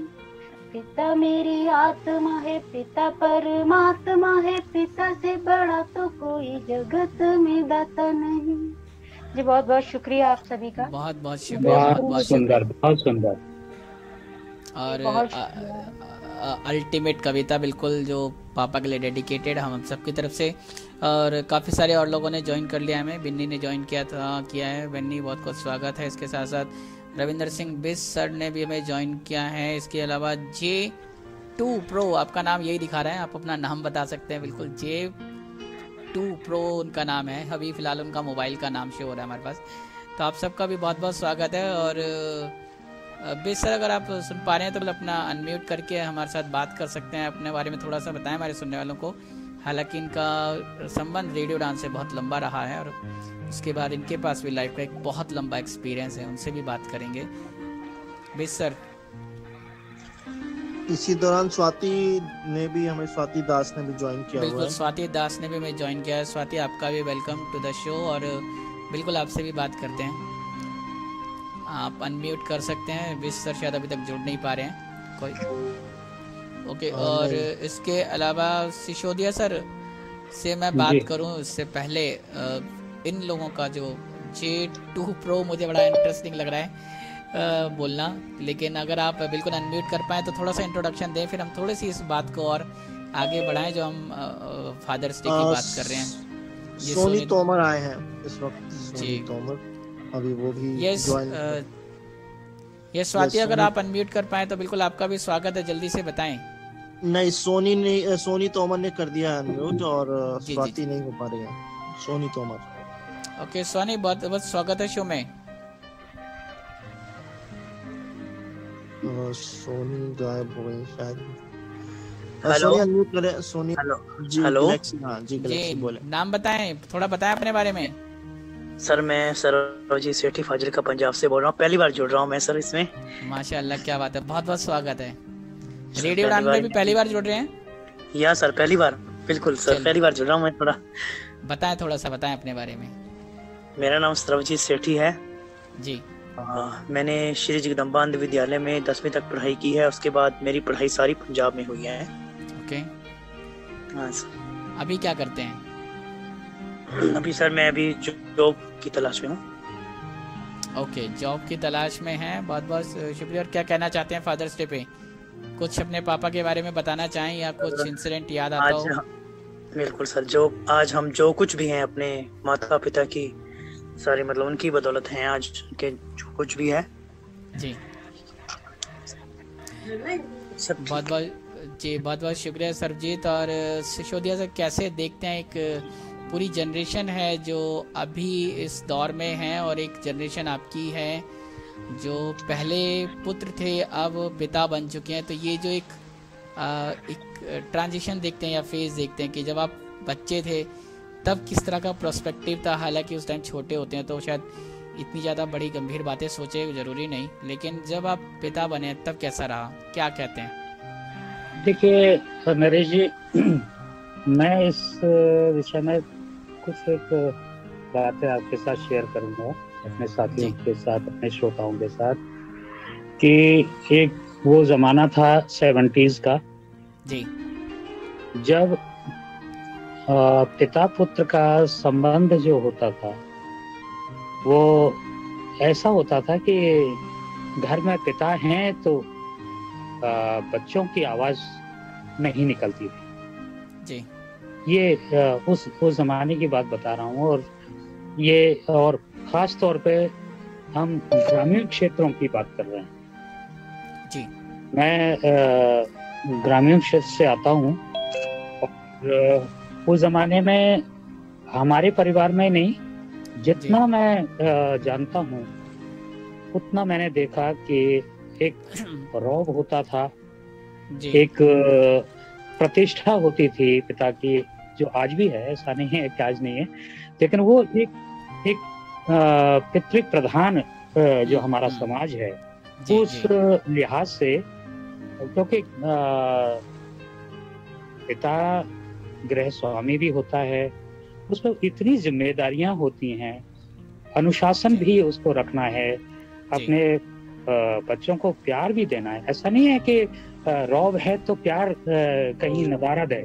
पिता मेरी आत्मा है, पिता परमात्मा है, पिता से बड़ा तो कोई जगत में दाता नहीं। जी बहुत बहुत शुक्रिया आप सभी का। बहुत बहुत शुक्रिया। बहुत सुंदर, बहुत सुंदर। और अल्टीमेट कविता बिल्कुल जो पापा के लिए डेडिकेटेड हम सबकी तरफ से। और काफ़ी सारे और लोगों ने ज्वाइन कर लिया हमें। बिन्नी ने ज्वाइन किया है। बिन्नी बहुत बहुत स्वागत है। इसके साथ साथ रविंदर सिंह बिस सर ने भी हमें ज्वाइन किया है। इसके अलावा J2 Pro, आपका नाम यही दिखा रहा है, आप अपना नाम बता सकते हैं। बिल्कुल J2 Pro उनका नाम है। अभी फ़िलहाल उनका मोबाइल का नाम शो हो रहा है हमारे पास। तो आप सबका भी बहुत बहुत स्वागत है। और बिस सर अगर आप सुन पा रहे हैं तो अपना अनम्यूट करके हमारे साथ बात कर सकते हैं। अपने बारे में थोड़ा सा बताएं हमारे सुनने वालों को। हालांकि इनका संबंध रेडियो डांस से बहुत लंबा रहा है और उसके बाद इनके पास भी लाइफ का एक बहुत लंबा एक्सपीरियंस है। उनसे भी बात करेंगे। बिस सर, इसी दौरान स्वाति दास ने भी ज्वाइन किया हुआ है। बिल्कुल, स्वाति दास ने भी हमें ज्वाइन किया है। स्वाति, आपका भी वेलकम टू द शो। और बिल्कुल आपसे भी बात करते हैं। आप अनम्यूट कर सकते हैं। बिस सर शायद अभी तक जुड़ नहीं पा रहे हैं कोई। ओके। और इसके अलावा सिसोदिया सर से मैं बात करूं इससे पहले इन लोगों का जो J2 Pro मुझे बड़ा इंटरेस्टिंग लग रहा है बोलना। लेकिन अगर आप बिल्कुल अनम्यूट कर पाए तो थोड़ा सा इंट्रोडक्शन दें, फिर हम थोड़ी सी इस बात को और आगे बढ़ाएं जो हम फादर्स डे की बात कर रहे हैं। सोनी तोमर आए हैं इस वक्त। सोनी तोमर अभी वो भी ये स्वाति, अगर आप अनम्यूट कर पाए तो बिल्कुल आपका भी स्वागत है। जल्दी से बताएं। नहीं, सोनी तोमर ने कर दिया अनम्यूट और जी, स्वाति नहीं हो पा रही है। सोनी तोमर। ओके सोनी, बहुत बहुत स्वागत है शो में। सोनी गायब हो गई शायद। हेलो। सोनी अनम्यूट करें। सोनी। हेलो। जी हेलो। गैलेक्सी, हाँ जी गैलेक्सी बोले। नाम बताएं, थोड़ा बताएं अपने बारे में। सर मैं सरवजीत सेठी फाजिलका पंजाब से बोल रहा हूँ, पहली बार जुड़ रहा हूँ मैं सर इसमें। माशाल्लाह, क्या बात है, बहुत बहुत स्वागत है। रेडियो उड़ान में भी पहली बार जुड़ रहे हैं? या सर पहली बार, बिल्कुल सर पहली बार जुड़ रहा हूँ मैं। थोड़ा बताएं, थोड़ा सा बताएं अपने बारे में। मेरा नाम सरवजीत सेठी है जी। मैंने श्री जगदम्बा अंध विद्यालय में 10वीं तक पढ़ाई की है, उसके बाद मेरी पढ़ाई सारी पंजाब में हुई है। ओके। हाँ सर। अभी क्या करते हैं? अभी सर मैं अभी जॉब की तलाश में हूँ। ओके, जॉब की तलाश में हैं। बहुत बहुत शुक्रिया। और क्या कहना चाहते हैं फादर्स डे पे? कुछ अपने पापा के बारे में बताना चाहें या कुछ इंसिडेंट याद आता हो? बिल्कुल सर, आज हम जो कुछ भी हैं अपने माता पिता की सारी मतलब उनकी बदौलत हैं आज के जो कुछ भी है जी। बहुत बहुत शुक्रिया सरबजीत। और सिसोदिया से कैसे देखते हैं, एक पूरी जनरेशन है जो अभी इस दौर में है और एक जनरेशन आपकी है जो पहले पुत्र थे अब पिता बन चुके हैं, तो ये जो एक ट्रांजिशन देखते हैं या फेज देखते हैं कि जब आप बच्चे थे तब किस तरह का प्रोस्पेक्टिव था। हालांकि उस टाइम छोटे होते हैं तो शायद इतनी ज़्यादा बड़ी गंभीर बातें सोचे ज़रूरी नहीं, लेकिन जब आप पिता बने तब कैसा रहा, क्या कहते हैं? देखिए नरेश जी, मैं इस विषय में कुछ एक बातें आपके साथ शेयर करूंगा, अपने साथियों के साथ, अपने श्रोताओं के साथ, कि एक वो जमाना था 70s का जी, जब पिता पुत्र का संबंध जो होता था वो ऐसा होता था कि घर में पिता हैं तो बच्चों की आवाज नहीं निकलती थी जी। ये उस जमाने की बात बता रहा हूँ। और खास तौर पे हम ग्रामीण क्षेत्रों की बात कर रहे हैं जी। मैं ग्रामीण क्षेत्र से आता हूँ और उस जमाने में हमारे परिवार में नहीं, जितना मैं जानता हूँ उतना मैंने देखा कि एक रौब होता था, एक प्रतिष्ठा होती थी पिता की, जो आज भी है, ऐसा नहीं है कि आज नहीं है, लेकिन वो एक पितृ प्रधान जो हमारा समाज है उस लिहाज से, क्योंकि पिता गृह स्वामी भी होता है, उसमें इतनी जिम्मेदारियां होती हैं, अनुशासन भी उसको रखना है, अपने बच्चों को प्यार भी देना है। ऐसा नहीं है कि रौब है तो प्यार कहीं नजारा दे,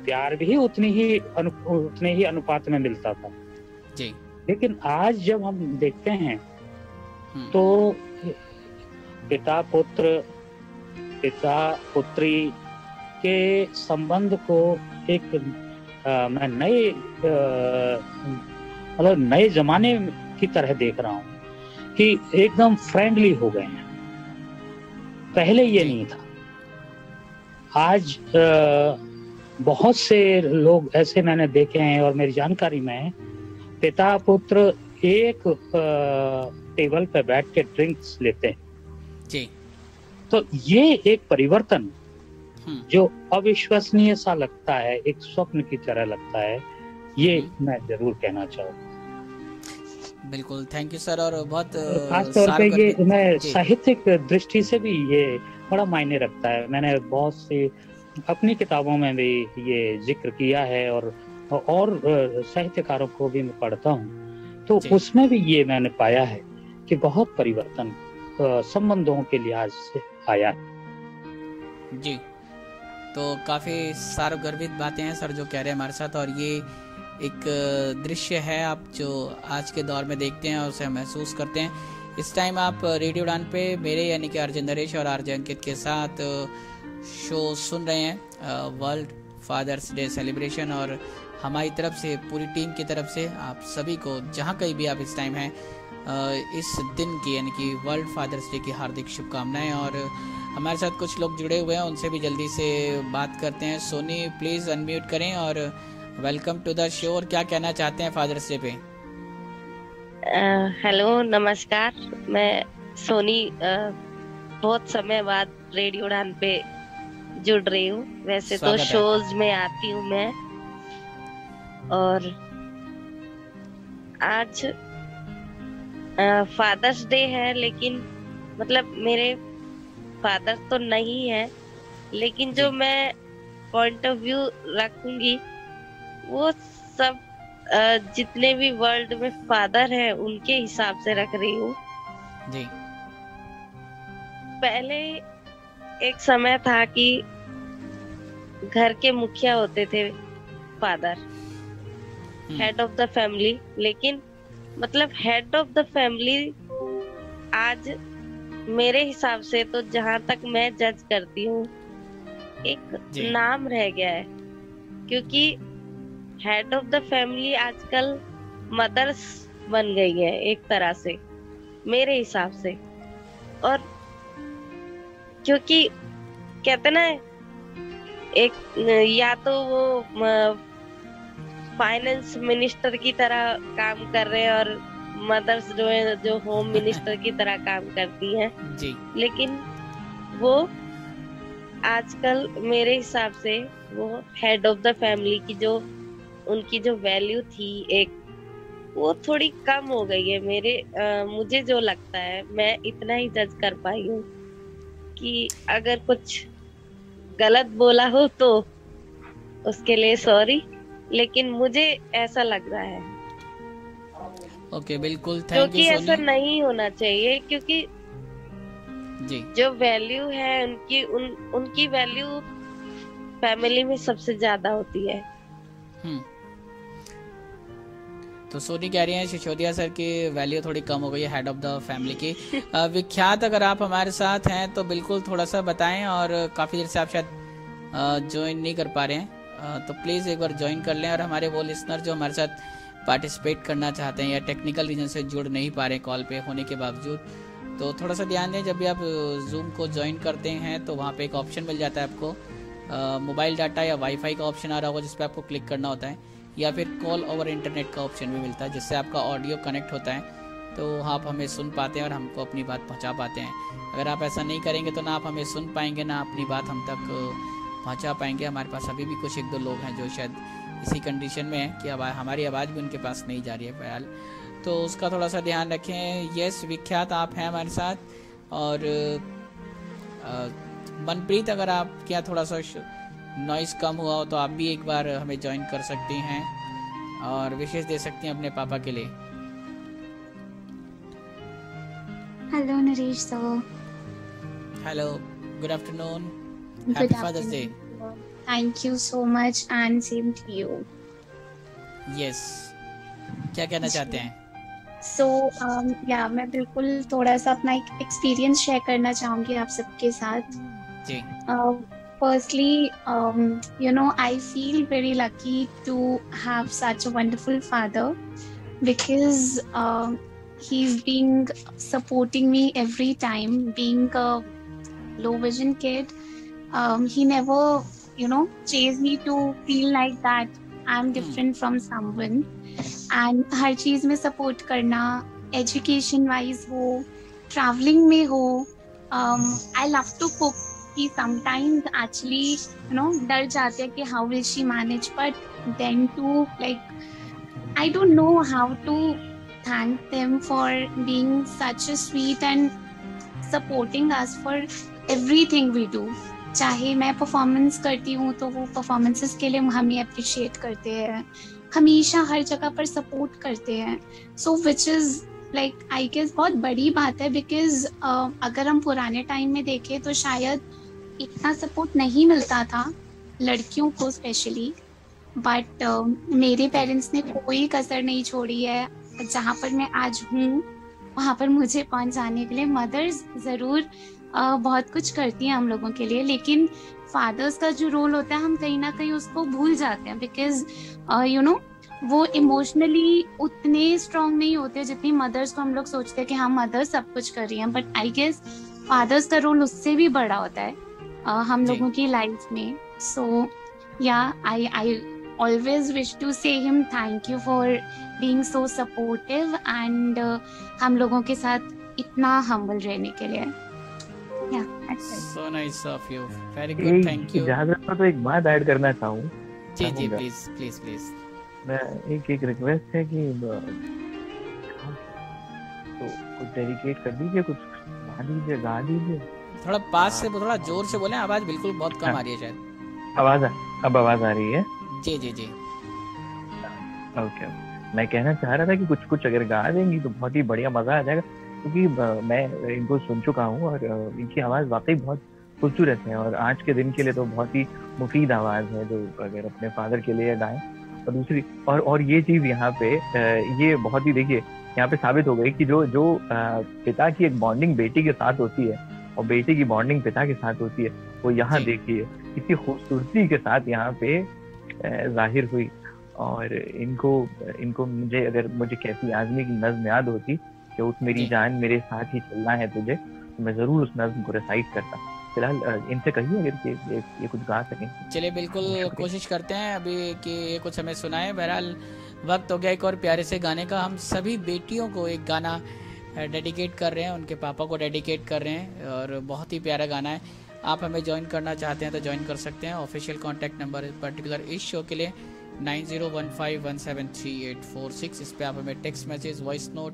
प्यार भी उतने ही अनुपात में मिलता था जी। लेकिन आज जब हम देखते हैं तो पिता पुत्री के संबंध को एक मैं मतलब नए जमाने की तरह देख रहा हूँ कि एकदम फ्रेंडली हो गए हैं। पहले ये नहीं था। आज बहुत से लोग ऐसे मैंने देखे हैं और मेरी जानकारी में पिता पुत्र एक टेबल पे बैठ के ड्रिंक्स लेते हैं जी। तो ये एक परिवर्तन जो अविश्वसनीय सा लगता है, एक स्वप्न की तरह लगता है, ये मैं जरूर कहना चाहूँगा। बिल्कुल, थैंक यू सर। और बहुत खास तौर पे ये मैं साहित्यिक दृष्टि से भी ये बड़ा मायने रखता है। मैंने बहुत सी अपनी किताबों में भी ये जिक्र किया है और साहित्यकारों को भी मैं पढ़ता हूँ तो उसमें भी ये मैंने पाया है कि बहुत परिवर्तन संबंधों के लिहाज से आया है जी। तो काफी सार्वगर्भित बातें हैं सर जो कह रहे हैं हमारे साथ, और ये एक दृश्य है आप जो आज के दौर में देखते हैं और उसे महसूस करते हैं। इस टाइम आप रेडियो उड़ान पे मेरे यानी कि आरजे नरेश और आरजे अंकित के साथ शो सुन रहे हैं, वर्ल्ड फादर्स डे सेलिब्रेशन, और हमारी तरफ से, पूरी टीम की तरफ से आप सभी को जहाँ कहीं भी आप इस टाइम हैं, इस दिन की यानी कि वर्ल्ड फादर्स डे की हार्दिक शुभकामनाएं। और हमारे साथ कुछ लोग जुड़े हुए हैं, उनसे भी जल्दी से बात करते हैं। सोनी प्लीज अनम्यूट करें और वेलकम टू द शो। और क्या कहना चाहते हैं फादर्स डे पे? हेलो, नमस्कार। मैं सोनी बहुत समय बाद रेडियो उड़ान पे जुड़ रही हूँ। वैसे तो शोज में आती हूँ मैं, और आज फादर्स डे है, लेकिन मतलब मेरे फादर तो नहीं है, लेकिन जो मैं पॉइंट ऑफ व्यू रखूंगी वो सब जितने भी वर्ल्ड में फादर है उनके हिसाब से रख रही हूँ जी। पहले एक समय था कि घर के मुखिया होते थे father, head of the family, लेकिन मतलब हेड ऑफ द फैमिली आज मेरे हिसाब से तो जहां तक मैं जज करती हूँ एक नाम रह गया है, क्योंकि हेड ऑफ द फैमिली आजकल मदर्स बन गई है एक तरह से मेरे हिसाब से। और क्योंकि कहते ना एक या तो वो फाइनेंस मिनिस्टर की तरह काम कर रहे हैं और मदर्स जो है जो होम मिनिस्टर की तरह काम करती हैं जी। लेकिन वो आजकल मेरे हिसाब से वो हेड ऑफ द फैमिली की जो उनकी जो वैल्यू थी एक, वो थोड़ी कम हो गई है। मुझे जो लगता है, मैं इतना ही जज कर पाई हूँ कि अगर कुछ गलत बोला हो तो उसके लिए सॉरी, लेकिन मुझे ऐसा लग रहा है। ओके, बिल्कुल, थैंक यू क्योंकि ऐसा नहीं होना चाहिए, क्योंकि जी जो वैल्यू है उनकी वैल्यू फैमिली में सबसे ज्यादा होती है। तो सोनी कह रही हैं सिसोदिया सर की वैल्यू थोड़ी कम हो गई है हेड ऑफ द फैमिली की। विख्यात, अगर आप हमारे साथ हैं तो बिल्कुल थोड़ा सा बताएं, और काफ़ी देर से आप शायद ज्वाइन नहीं कर पा रहे हैं, तो प्लीज़ एक बार ज्वाइन कर लें। और हमारे वो लिसनर जो हमारे साथ पार्टिसिपेट करना चाहते हैं या टेक्निकल रीजन से जुड़ नहीं पा रहे कॉल पे होने के बावजूद, तो थोड़ा सा ध्यान दें। जब भी आप जूम को ज्वाइन करते हैं तो वहाँ पे एक ऑप्शन मिल जाता है आपको, मोबाइल डाटा या वाईफाई का ऑप्शन आ रहा होगा जिस पर आपको क्लिक करना होता है, या फिर कॉल ओवर इंटरनेट का ऑप्शन भी मिलता है जिससे आपका ऑडियो कनेक्ट होता है, तो आप हमें सुन पाते हैं और हमको अपनी बात पहुंचा पाते हैं। अगर आप ऐसा नहीं करेंगे तो ना आप हमें सुन पाएंगे, ना अपनी बात हम तक पहुंचा पाएंगे। हमारे पास अभी भी कुछ एक दो लोग हैं जो शायद इसी कंडीशन में है कि हमारी आवाज़ भी उनके पास नहीं जा रही है फ़िलहाल, तो उसका थोड़ा सा ध्यान रखें। यस विख्यात, आप हैं हमारे साथ। और मनप्रीत, अगर आप क्या थोड़ा सा नॉइस कम हुआ हो तो आप भी एक बार हमें ज्वाइन कर सकती हैं और विशेष दे सकती हैं अपने पापा के लिए। Hello Naresh sir. Hello, good afternoon, happy father's day. Thank you so much and same to you. Yes, क्या कहना चाहते हैं? या मैं बिल्कुल थोड़ा सा अपना एक एक्सपीरियंस शेयर करना चाहूँगी आप सबके साथ जी। Firstly, I feel very lucky to have such a wonderful father because he's been supporting me every time. Being a low vision kid, he never, chased me to feel like that I'm different from someone. And हर चीज़ में support करना, education wise हो, traveling में हो, I love to cook. कि sometimes actually डर जाते हैं कि how will she manage, but then to I don't know how to thank them for being such a sweet and supporting us for everything we do. चाहे मैं performance करती हूँ तो वो परफॉर्मेंसेस के लिए हमें अप्रिशिएट करते हैं, हमेशा हर जगह पर सपोर्ट करते हैं। सो विच इज़ आई गेस बहुत बड़ी बात है, बिकॉज अगर हम पुराने टाइम में देखें तो शायद इतना सपोर्ट नहीं मिलता था लड़कियों को स्पेशली, बट मेरे पेरेंट्स ने कोई कसर नहीं छोड़ी है। जहाँ पर मैं आज हूँ वहाँ पर मुझे पहुँचाने के लिए मदर्स ज़रूर बहुत कुछ करती हैं हम लोगों के लिए, लेकिन फादर्स का जो रोल होता है हम कहीं ना कहीं उसको भूल जाते हैं, बिकॉज वो इमोशनली उतने स्ट्रॉन्ग नहीं होते जितनी मदर्स को हम लोग सोचते हैं कि हाँ मदर्स सब कुछ कर रही हैं। बट आई गेस फादर्स का रोल उससे भी बड़ा होता है हम लोगों की लाइफ में. सो या आई always wish to say him thank you for being so supportive and हम लोगों के साथ इतना humble रहने के लिए. Yeah, that's it. So nice of you. Very good. Thank you. इजाजत हो तो एक बात ऐड करना चाहूँ. जी प्लीज. मैं एक रिक्वेस्ट है कि तो कुछ डेडिकेट कर दीजिए, कुछ गा दीजिए. थोड़ा पास से, थोड़ा जोर से बोलें, आवाज बिल्कुल बहुत कम आ रही है शायद. अब आवाज आ रही है? जी. ओके. मैं कहना चाह रहा था कि कुछ अगर गा देंगी तो बहुत ही बढ़िया मजा आ जाएगा, क्योंकि मैं इनको सुन चुका हूँ और इनकी आवाज वाकई बहुत खूबसूरत है और आज के दिन के लिए तो बहुत ही मुफीद आवाज है जो अगर अपने फादर के लिए गाएं. और दूसरी और ये चीज यहाँ पे ये बहुत ही, देखिए यहाँ पे साबित हो गई कि जो पिता की एक बॉन्डिंग बेटी के साथ होती है और बेटी की बॉन्डिंग पिता के साथ होती है, वो यहाँ देखिए इतनी खूबसूरती के साथ यहाँ पे जाहिर हुई. और इनको मुझे कैसी आदमी की नज्म याद होती कि उस मेरी जान मेरे साथ ही चलना है तुझे, तो मैं जरूर उस नज्म को रिसाइट करता. फिलहाल इनसे कहिए अगर ये कुछ गा सकें. चलिए बिल्कुल कोशिश करते हैं अभी कि ये कुछ हमें सुनाए. बहरहाल वक्त हो गया एक और प्यारे से गाने का. हम सभी बेटियों को एक गाना डेडिकेट कर रहे हैं, उनके पापा को डेडिकेट कर रहे हैं और बहुत ही प्यारा गाना है. आप हमें ज्वाइन करना चाहते हैं तो ज्वाइन कर सकते हैं. ऑफिशियल कॉन्टैक्ट नंबर पर्टिकुलर इस शो के लिए 9015173846. इस पे आप हमें text message, voice note,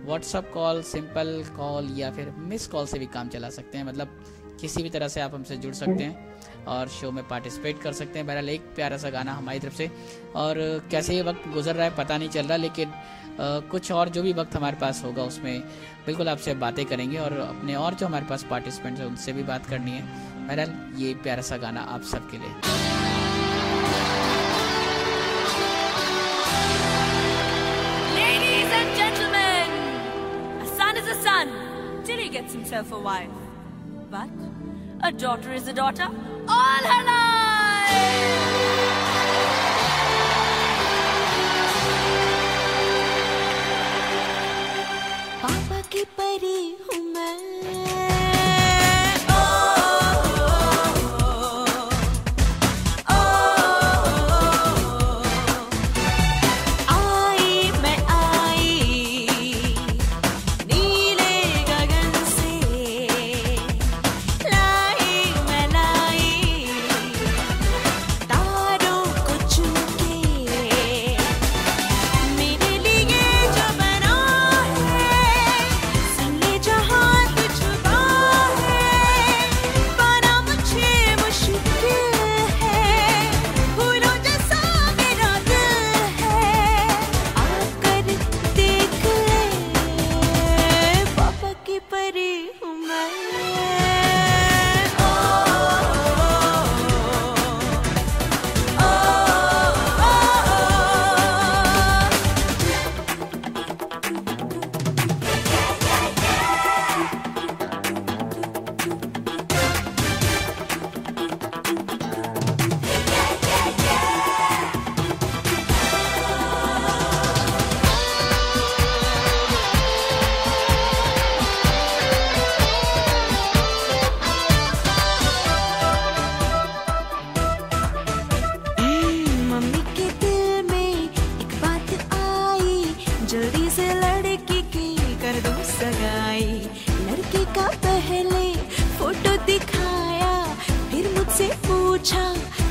WhatsApp call, simple call या फिर मिस कॉल से भी काम चला सकते हैं. मतलब किसी भी तरह से आप हमसे जुड़ सकते हैं और शो में पार्टिसिपेट कर सकते हैं. बहरहाल एक प्यारा सा गाना हमारी तरफ से. और कैसे ये वक्त गुजर रहा है पता नहीं चल रहा, लेकिन कुछ और जो भी वक्त हमारे पास होगा उसमें बिल्कुल आपसे बातें करेंगे और अपने और जो हमारे पास पार्टिसिपेंट्स हैं उनसे भी बात करनी है. बहरहाल ये प्यारा सा गाना आप सबके लिए. Ladies and gentlemen, a son is a son till he gets himself a wife. But a daughter is a daughter all her life. पापा की परी हूँ मैं.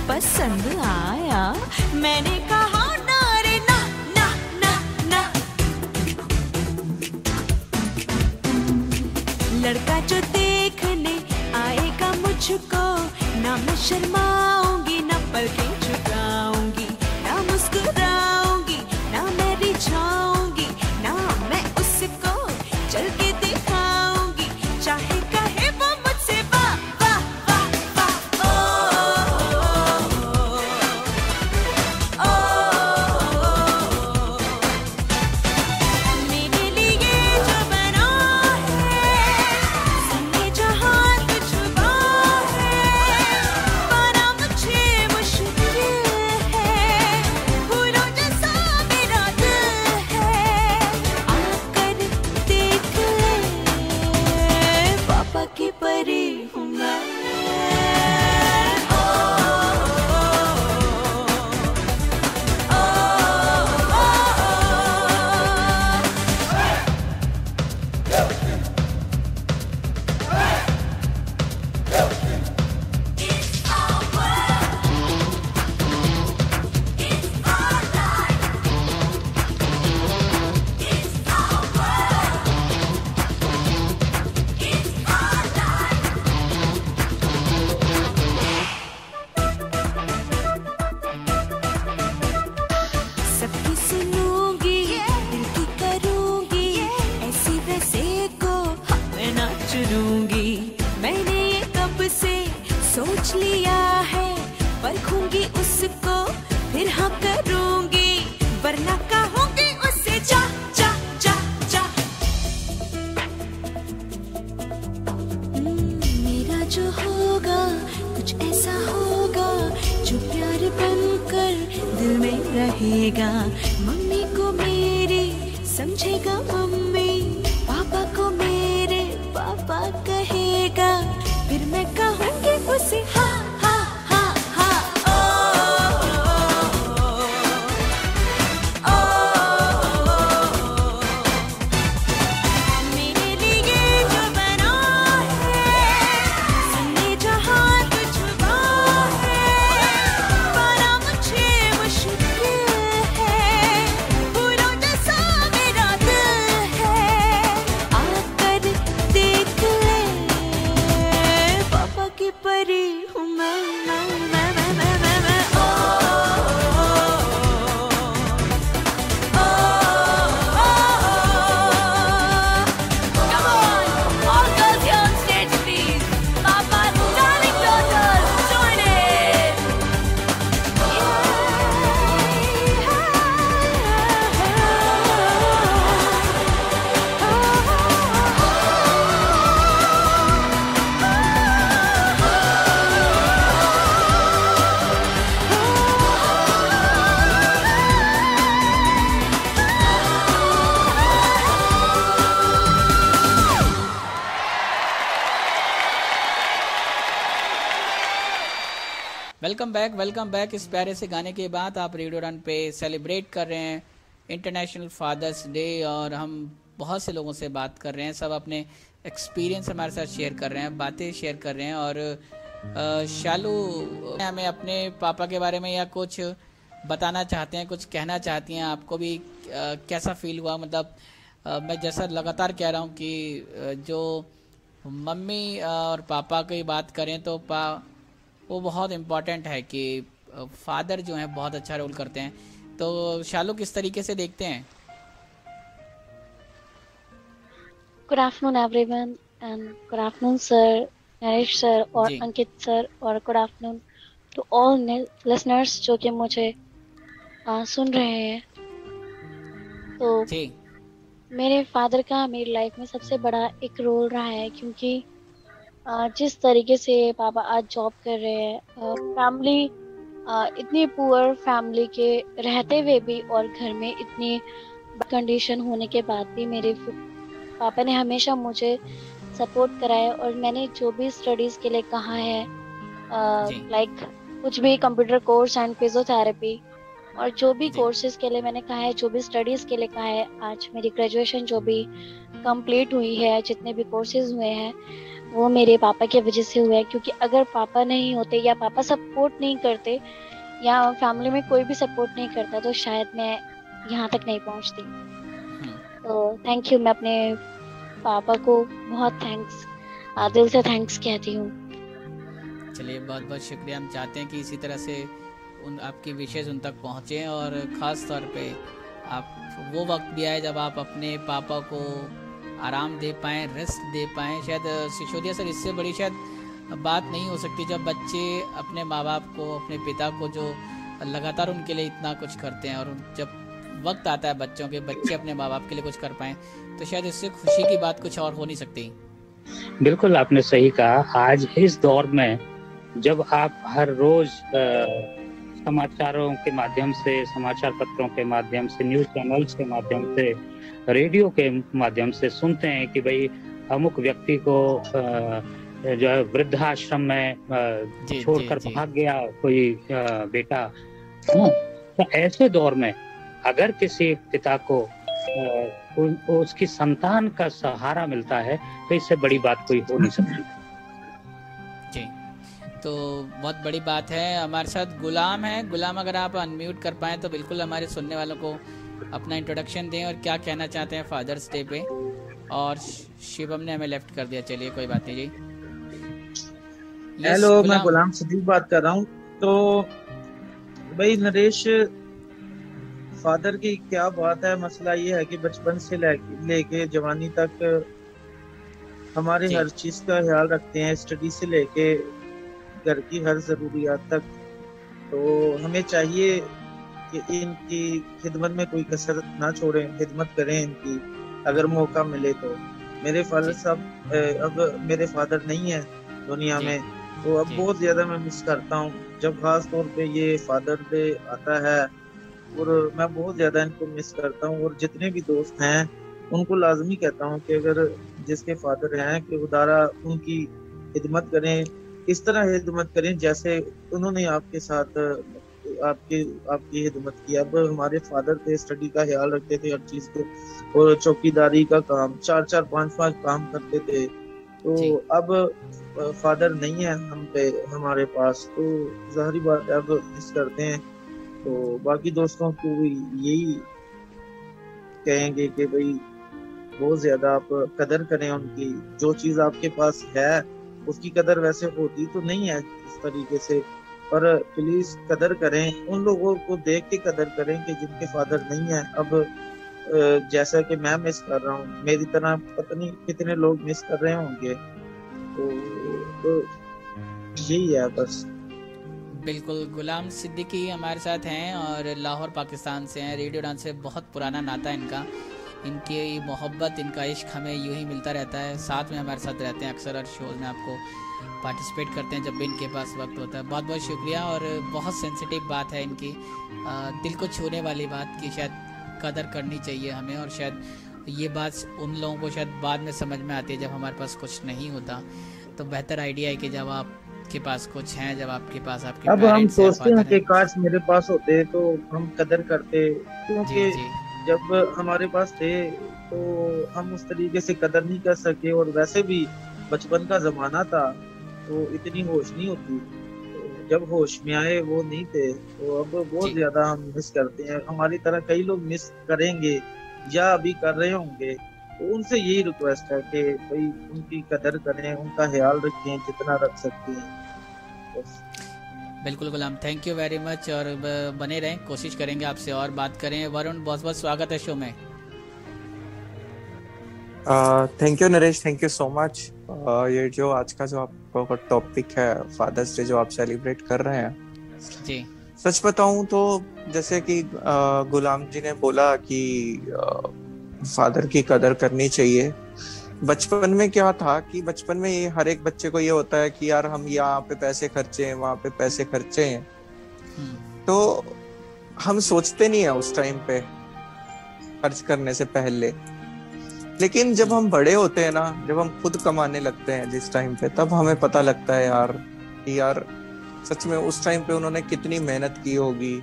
पसंद आया. मैंने कहा ना रे ना ना ना ना. लड़का जो देखने आएगा मुझको, ना मैं शर्माऊंगी, ना पलकें झुकाऊंगी, ना मुस्कुराऊंगी, ना मैं रिझाऊंगी, ना मैं उसको चल के दिखाऊंगी. चाहे कहे वो मुझसे वाह वाह वाह वाह. मेरे लिए जो बना है, संगे जहां कुछ हुआ है, बना वरना कहूंगी उससे जा जा जा जा। मेरा जो होगा कुछ ऐसा होगा जो प्यार बनकर दिल में रहेगा। मम्मी को मेरी समझेगा मम्मी, पापा को मेरे पापा कहेगा, फिर मैं कहूंगी उसे हाँ हाँ हाँ हाँ। मेरे लिए जो बना है सुनने जहाँ कुछ है, पाना मुझे मुश्किल है, भूलो जैसा मेरा दिल है। आकर देख ले पापा की परी हूँ मैं Come on, all girls here on stage please. Papa's darling daughters, join in. Welcome back. इस प्यारे से गाने के बाद आप रेडियो रन पे सेलिब्रेट कर रहे हैं इंटरनेशनल फादर्स डे, और हम बहुत से लोगों से बात कर रहे हैं, सब अपने एक्सपीरियंस हमारे साथ शेयर कर रहे हैं, बातें शेयर कर रहे हैं। और शालू हमें अपने पापा के बारे में या कुछ बताना चाहते हैं, कुछ कहना चाहती हैं, आपको भी कैसा फील हुआ? मतलब मैं जैसा लगातार कह रहा हूँ कि जो मम्मी और पापा की बात करें तो वो बहुत इम्पोर्टेंट है कि फादर जो हैं बहुत अच्छा रोल करते हैं। तो शालू किस तरीके से देखते हैं? Good afternoon everyone and good afternoon sir, Naresh sir और अंकित सर, और good afternoon to all listeners जो कि मुझे सुन रहे हैं। तो मेरे फादर का मेरी लाइफ में सबसे बड़ा एक रोल रहा है, क्योंकि जिस तरीके से पापा आज जॉब कर रहे हैं, फैमिली इतनी पुअर फैमिली के रहते हुए भी और घर में इतनी कंडीशन होने के बाद भी मेरे पापा ने हमेशा मुझे सपोर्ट कराया। और मैंने जो भी स्टडीज़ के लिए कहा है, लाइक कुछ भी कंप्यूटर कोर्स एंड फिजियोथेरेपी, और जो भी कोर्सेज के लिए मैंने कहा है, जो भी स्टडीज़ के लिए कहा है, आज मेरी ग्रेजुएशन जो भी कंप्लीट हुई है, जितने भी कोर्सेज हुए हैं वो मेरे पापा की वजह से हुआ है। क्योंकि अगर पापा नहीं होते या पापा सपोर्ट नहीं करते या फैमिली में कोई भी सपोर्ट नहीं करता तो शायद मैं यहाँ तक नहीं पहुँचती। तो थैंक यू, मैं अपने पापा को बहुत थैंक्स, दिल से थैंक्स कहती हूँ। चलिए बहुत बहुत शुक्रिया। हम चाहते हैं कि इसी तरह से आपकी विशेष उन तक पहुँचे, और ख़ास तौर पे आप वो वक्त भी आए जब आप अपने पापा को आराम दे पाएँ, रेस्ट दे पाएँ। शायद सिसोदिया सर, इससे बड़ी शायद बात नहीं हो सकती जब बच्चे अपने माँ बाप को, अपने पिता को जो लगातार उनके लिए इतना कुछ करते हैं, और जब वक्त आता है बच्चों के, बच्चे अपने माँ बाप के लिए कुछ कर पाएँ, तो शायद इससे खुशी की बात कुछ और हो नहीं सकती। बिल्कुल आपने सही कहा। आज इस दौर में जब आप हर रोज समाचारों के माध्यम से, समाचार पत्रों के माध्यम से, न्यूज चैनल्स के माध्यम से, रेडियो के माध्यम से सुनते हैं कि भाई अमुक व्यक्ति को जो है वृद्धाश्रम में छोड़कर भाग गया कोई बेटा, तो ऐसे दौर में अगर किसी पिता को उसकी संतान का सहारा मिलता है तो इससे बड़ी बात कोई हो नहीं सकती। जी, तो बहुत बड़ी बात है। हमारे साथ गुलाम है। गुलाम, अगर आप अनम्यूट कर पाएं तो बिल्कुल हमारे सुनने वालों को अपना इंट्रोडक्शन दें और क्या कहना चाहते हैं फादर्स डे पे। और शिवम ने हमें लेफ्ट कर दिया, चलिए कोई बात नहीं जी। हेलो, मैं गुलाम सदीक बात कर रहा हूँ। तो भाई नरेश, फादर की क्या बात है, मसला ये है कि बचपन से लेके जवानी तक हमारे हर चीज का ख्याल रखते हैं, स्टडी से लेके घर की हर जरूरियात तक। तो हमें चाहिए कि इनकी खिदमत में कोई कसर ना छोड़ें, खिदमत करें इनकी अगर मौका मिले तो। मेरे फादर साहब अब मेरे फादर नहीं है दुनिया में, तो अब बहुत ज्यादा मैं मिस करता हूँ जब खास तौर पे ये फादर डे आता है, और मैं बहुत ज्यादा इनको मिस करता हूँ। और जितने भी दोस्त हैं उनको लाजमी कहता हूँ कि अगर जिसके फादर हैं कि उदारा उनकी खिदमत करें, इस तरह खिदमत करें जैसे उन्होंने आपके साथ आपकी खिदमत की। अब हमारे फादर थे, स्टडी का ख्याल रखते थे हर चीज को, और चौकीदारी का काम 4-4 5-5 काम करते थे। तो अब फादर नहीं है हम पे हमारे पास, तो जाहिर बात है अब मिस करते हैं। तो बाकी दोस्तों को भी यही कहेंगे कि भाई बहुत ज्यादा आप कदर करें उनकी, जो चीज आपके पास है उसकी कदर वैसे होती तो नहीं है इस तरीके से, पर प्लीज कदर करें, उन लोगों को देख के कदर करें कि जिनके फादर नहीं है। अब जैसा कि मैं मिस कर रहा हूँ, मेरी तरह पता नहीं कितने लोग मिस कर रहे होंगे, तो यही है बस। बिल्कुल, गुलाम सिद्दीकी हमारे साथ हैं और लाहौर पाकिस्तान से हैं। रेडियो डांस से बहुत पुराना नाता है इनका, इनकी मोहब्बत, इनका इश्क हमें यूं ही मिलता रहता है। साथ में हमारे साथ रहते हैं अक्सर, और शोज़ में आपको पार्टिसिपेट करते हैं जब भी इनके पास वक्त होता है। बहुत बहुत शुक्रिया। और बहुत सेंसिटिव बात है इनकी, दिल को छूने वाली बात कि शायद कदर करनी चाहिए हमें, और शायद ये बात उन लोगों को शायद बाद में समझ में आती है जब हमारे पास कुछ नहीं होता। तो बेहतर आइडिया है कि जब आपके पास कुछ है, जब आपके पास आपके अब हम सोचते हैं कि काश मेरे पास होते तो हम कदर करते, क्योंकि जब हमारे पास थे तो हम उस तरीके से कदर नहीं कर सके। और वैसे भी बचपन का जमाना था तो इतनी होश नहीं होती, तो जब होश में आए वो नहीं थे, तो अब बहुत ज्यादा हम मिस करते हैं। हमारी तरह कई लोग मिस करेंगे या अभी कर रहे होंगे, तो उनसे यही रिक्वेस्ट है कि भाई उनकी कदर करें, उनका ख्याल रखें जितना रख सकते हैं बस। बिल्कुल गुलाम, थैंक यू वेरी मच, और बने रहें, कोशिश करेंगे आपसे और बात करें। वरुण, बहुत बहुत स्वागत है शो में। Thank you Naresh, thank you so much. ये जो आज का जो आपका टॉपिक है फादर्स डे जो आप सेलिब्रेट कर रहे हैं जी, सच बताऊं तो जैसे कि गुलाम जी ने बोला कि फादर की कदर करनी चाहिए। बचपन में क्या था कि बचपन में ये हर एक बच्चे को ये होता है कि यार हम यहाँ पे पैसे खर्चे हैं, वहां पे पैसे खर्चे हैं, तो हम सोचते नहीं है उस टाइम पे खर्च करने से पहले। लेकिन जब हम बड़े होते हैं ना, जब हम खुद कमाने लगते हैं जिस टाइम पे, तब हमें पता लगता है यार कि यार सच में उस टाइम पे उन्होंने कितनी मेहनत की होगी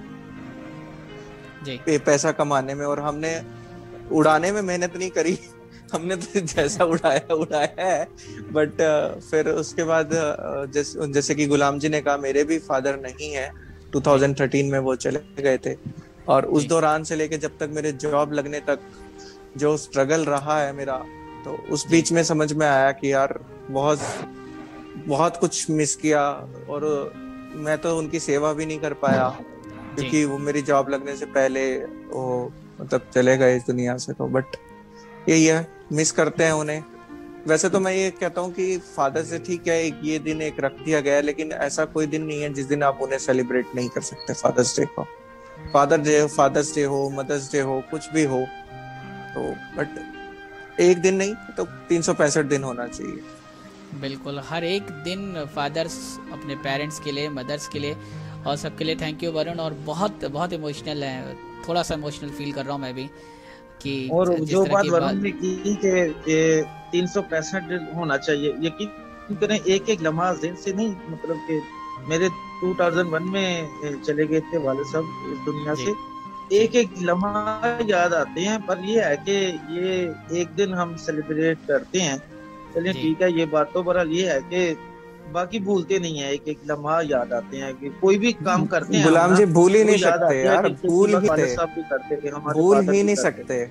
पैसा कमाने में, और हमने उड़ाने में मेहनत नहीं करी हमने तो जैसा उड़ाया है। बट फिर उसके बाद जैसे कि गुलाम जी ने कहा, मेरे भी फादर नहीं है, 2013 में वो चले गए थे, और उस दौरान से लेके जब तक मेरे जॉब लगने तक जो स्ट्रगल रहा है मेरा, तो उस बीच में समझ में आया कि यार बहुत कुछ मिस किया, और मैं तो उनकी सेवा भी नहीं कर पाया क्योंकि वो मेरी जॉब लगने से पहले वो मतलब चले गए इस दुनिया से। तो बट यही है, मिस करते हैं उन्हें। वैसे तो मैं ये कहता हूँ कि फादर से ठीक है ये दिन एक रख दिया गया है, लेकिन ऐसा कोई दिन नहीं है जिस दिन आप उन्हें सेलिब्रेट नहीं कर सकते फादर्स डे को। फादर्स डे हो, मदर्स डे हो, कुछ भी हो, तो बट एक दिन नहीं तो 365 दिन होना चाहिए। बिल्कुल, हर एक दिन फादर्स अपने पेरेंट्स के लिए, मदर्स के लिए और सबके लिए। थैंक यू वरुण, और बहुत बहुत इमोशनल है, थोड़ा सा इमोशनल फील कर रहा हूँ मैं भी कि और जो बात वरुण ने की कि 365 दिन होना चाहिए, यकीन करें एक एक लम्हा दिन से नहीं, मतलब कि मेरे 2001 में चले गए थे वाले साहब इस दुनिया से, एक एक लम्हा याद आते हैं। पर ये है कि ये एक दिन हम सेलिब्रेट करते हैं, चलिए ठीक है, ये बात तो बहरहाल ये है कि बाकी भूलते नहीं है, एक एक लम्हा याद आते हैं कि कोई भी काम करते हैं गुलाम जी भूल ही नहीं सकते यार, भूल ही नहीं सकते।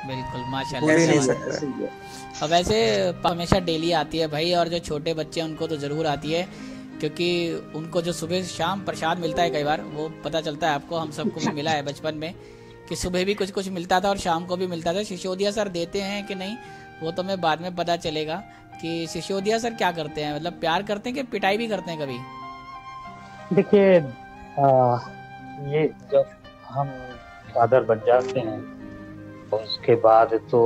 बिल्कुल, माशाल्लाह। अब वैसे हमेशा डेली आती है भाई, और जो छोटे बच्चे हैं उनको तो जरूर आती है, क्योंकि उनको जो सुबह शाम प्रसाद मिलता है, कई बार वो पता चलता है आपको, हम सबको भी मिला है बचपन में कि सुबह भी कुछ कुछ मिलता था और शाम को भी मिलता था। सिसोदिया सर देते हैं कि नहीं वो तो मैं बाद में पता चलेगा कि सिसोदिया सर क्या करते हैं, मतलब प्यार करते हैं कि पिटाई भी करते हैं कभी? देखिए ये जब हम फादर बन जाते हैं और उसके बाद तो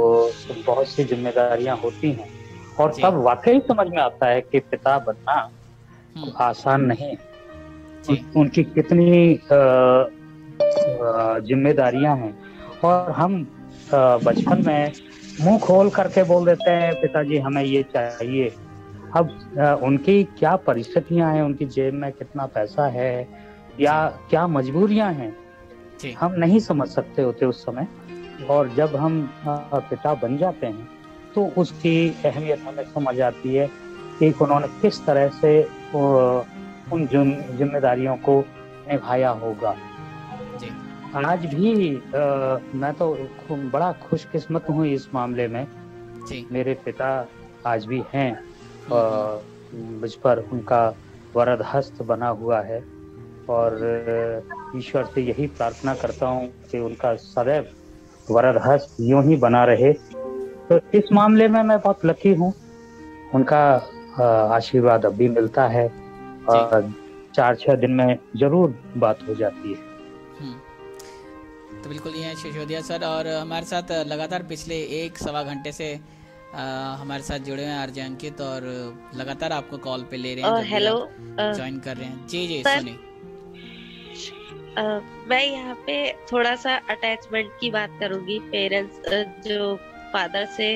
बहुत सी जिम्मेदारियां होती हैं और तब वाकई समझ में आता है कि पिता बनना आसान नहीं है। उनकी कितनी जिम्मेदारियां हैं और हम बचपन में मुंह खोल करके बोल देते हैं पिताजी हमें ये चाहिए। अब उनकी क्या परिस्थितियां हैं, उनकी जेब में कितना पैसा है या क्या मजबूरियां हैं, हम नहीं समझ सकते होते उस समय। और जब हम पिता बन जाते हैं तो उसकी अहमियत हमें समझ आती है कि उन्होंने किस तरह से उन जिम्मेदारियों को निभाया होगा। आज भी मैं तो बड़ा खुशकिस्मत हूँ इस मामले में। मेरे पिता आज भी हैं और मुझ पर उनका वरद हस्त बना हुआ है और ईश्वर से यही प्रार्थना करता हूँ कि उनका सदैव वरद हस्त यूं ही बना रहे। तो इस मामले में मैं बहुत लकी हूँ, उनका आशीर्वाद अब भी मिलता है और 4-6 दिन में जरूर बात हो जाती है। तो बिल्कुल ये है सिसोदिया सर और हमारे साथ लगातार पिछले 1-1.25 घंटे से हमारे साथ जुड़े हुए हैं आरजे अंकित और लगातार आपको कॉल पे ले रहे हैं। हेलो, ज्वाइन कर रहे हैं। जी सुनिए। मैं यहाँ पे थोड़ा सा अटैचमेंट की बात करूंगी। पेरेंट्स जो फादर से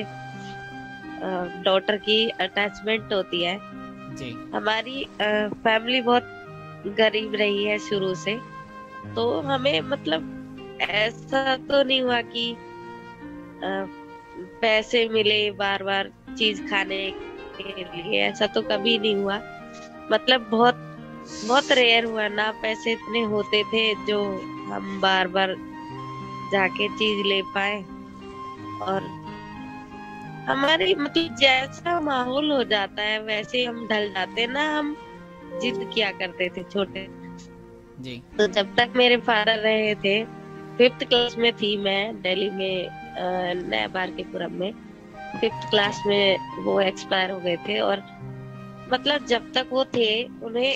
डॉटर की अटैचमेंट होती है जी। हमारी फैमिली बहुत गरीब रही है शुरू से, तो हमें मतलब ऐसा तो नहीं हुआ कि पैसे मिले बार बार चीज खाने के लिए, ऐसा तो कभी नहीं हुआ। मतलब बहुत रेयर हुआ ना, पैसे इतने होते थे जो हम बार बार जाके चीज ले पाए। और हमारी मतलब जैसा माहौल हो जाता है वैसे हम ढल जाते ना। हम जिद किया करते थे छोटे जी। तो जब तक मेरे फादर रहे थे, 5th क्लास में थी मैं दिल्ली में नया बारकेपुरम में, 5th क्लास में वो एक्सपायर हो गए थे। और मतलब जब तक वो थे उन्हें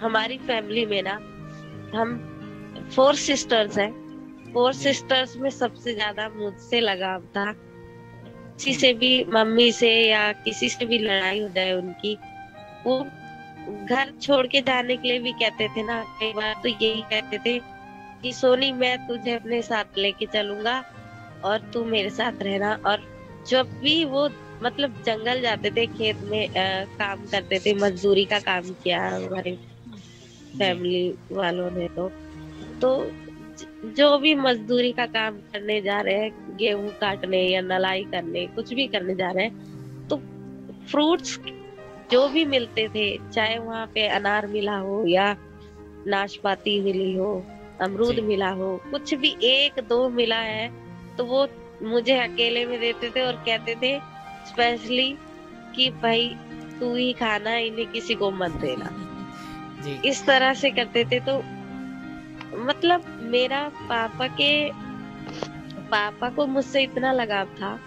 हमारी फैमिली में ना, हम 4 सिस्टर्स हैं, 4 सिस्टर्स में सबसे ज्यादा मुझसे लगाव था। किसी से भी, मम्मी से या किसी से भी लड़ाई हो जाए उनकी, वो घर छोड़ के जाने के लिए भी कहते थे ना, कई बार तो यही कहते थे कि सोनी मैं तुझे अपने साथ लेके चलूंगा और तू मेरे साथ रहना। और जब भी वो मतलब जंगल जाते थे, खेत में काम करते थे, मजदूरी का काम किया हमारे फैमिली वालों ने। तो जो भी मजदूरी का काम करने जा रहे हैं, गेहूं काटने या नलाई करने, कुछ भी करने जा रहे हैं, तो फ्रूट्स जो भी मिलते थे, चाहे वहाँ पे अनार मिला हो या नाशपाती मिली हो, अमरूद मिला हो, कुछ भी 1-2 मिला है तो वो मुझे अकेले में देते थे और कहते थे स्पेशली कि भाई तू ही खाना, इन्हें किसी को मत देना। इस तरह से करते थे। तो मतलब मेरा पापा को मुझसे इतना लगाव था,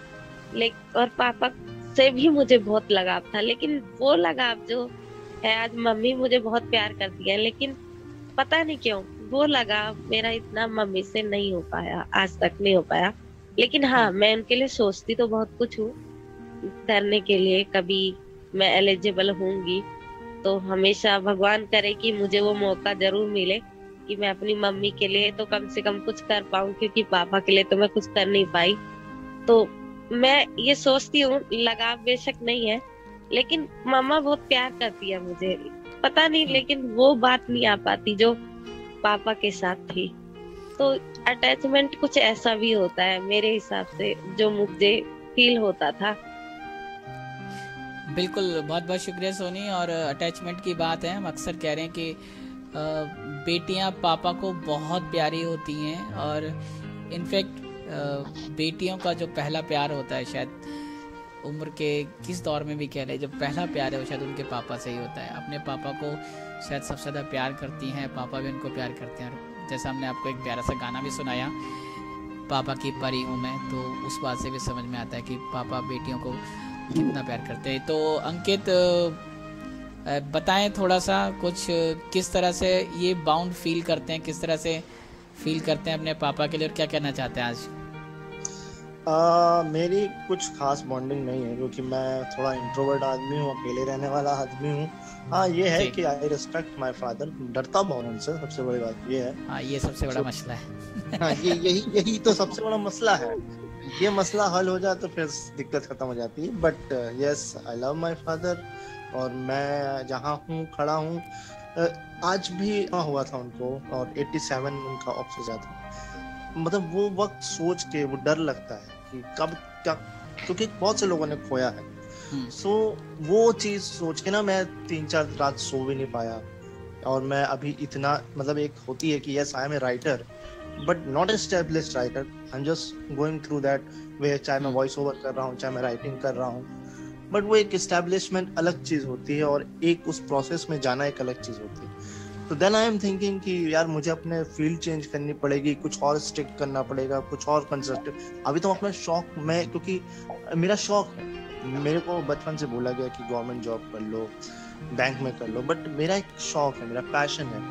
लेकिन और पापा से भी मुझे बहुत लगाव था। लेकिन वो लगाव जो है, आज मम्मी मुझे बहुत प्यार करती है, लेकिन पता नहीं क्यों वो लगाव मेरा इतना मम्मी से नहीं हो पाया, आज तक नहीं हो पाया। लेकिन हाँ, मैं उनके लिए सोचती तो बहुत कुछ हूँ करने के लिए। कभी मैं एलिजिबल होंगी तो हमेशा भगवान करे कि मुझे वो मौका जरूर मिले कि मैं अपनी मम्मी के लिए तो कम से कम कुछ कर पाऊं, क्योंकि पापा के लिए तो मैं कुछ कर नहीं पाई। तो मैं ये सोचती हूँ, लगाव बेशक नहीं है, लेकिन मम्मा बहुत प्यार करती है मुझे, पता नहीं, लेकिन वो बात नहीं आ पाती जो पापा के साथ थी। तो अटैचमेंट कुछ ऐसा भी होता है मेरे हिसाब से, जो मुझे फील होता था। बिल्कुल, बहुत बहुत शुक्रिया सोनी। और अटैचमेंट की बात है, हम अक्सर कह रहे हैं कि बेटियां पापा को बहुत प्यारी होती हैं और इनफैक्ट बेटियों का जो पहला प्यार होता है, शायद उम्र के किस दौर में भी कह ले, जब पहला प्यार है वो शायद उनके पापा से ही होता है। अपने पापा को शायद सबसे ज़्यादा प्यार करती हैं, पापा भी उनको प्यार करते हैं। और जैसा हमने आपको एक प्यारा सा गाना भी सुनाया, पापा की परी हूँ मैं, तो उस बात से भी समझ में आता है कि पापा बेटियों को कितना प्यार करते हैं। तो अंकित बताएं थोड़ा सा कुछ, किस तरह से ये बाउंड फील करते हैं, किस तरह से फील करते हैं अपने पापा के लिए और क्या कहना चाहते हैं आज? मेरी कुछ खास बॉन्डिंग नहीं है क्योंकि मैं थोड़ा इंट्रोवर्ट आदमी हूँ, अकेले रहने वाला आदमी हूँ। हाँ ये है कि आई रिस्पेक्ट माय फादर, डरता बहुत उनसे, सबसे बड़ी बात ये है। हाँ ये सबसे बड़ा मसला है। हाँ यही तो सबसे बड़ा मसला है। ये मसला हल हो जाए तो फिर दिक्कत खत्म हो जाती है। But yes I love my father और मैं जहाँ हूँ खड़ा हूँ, आज भी हुआ था उनको और 87 उनका ऑफ हो जाता। मतलब वो वक्त सोच के वो डर लगता है कि कब क्या, क्योंकि बहुत से लोगों ने खोया है। सो वो चीज सोच के ना मैं 3-4 रात सो भी नहीं पाया। और मैं अभी इतना मतलब एक होती है कि yes I am a writer but not established writer, I am just going through that way, चाहे मैं वॉइस ओवर कर रहा हूँ चाहे मैं राइटिंग कर रहा हूँ। बट वो एक एस्टैब्लिशमेंट अलग चीज होती है और एक उस प्रोसेस में जाना एक अलग चीज होती है। तो देन आई एम थिंकिंग कि यार मुझे अपने फील्ड चेंज करनी पड़ेगी, कुछ और स्टिक करना पड़ेगा, कुछ और कंस्ट्रक्टिव। अभी तो अपना शौक में, क्योंकि मेरा शौक है, मेरे को बचपन से बोला गया कि गवर्नमेंट जॉब कर लो, बैंक में कर लो, बट मेरा एक शौक है, मेरा पैशन है।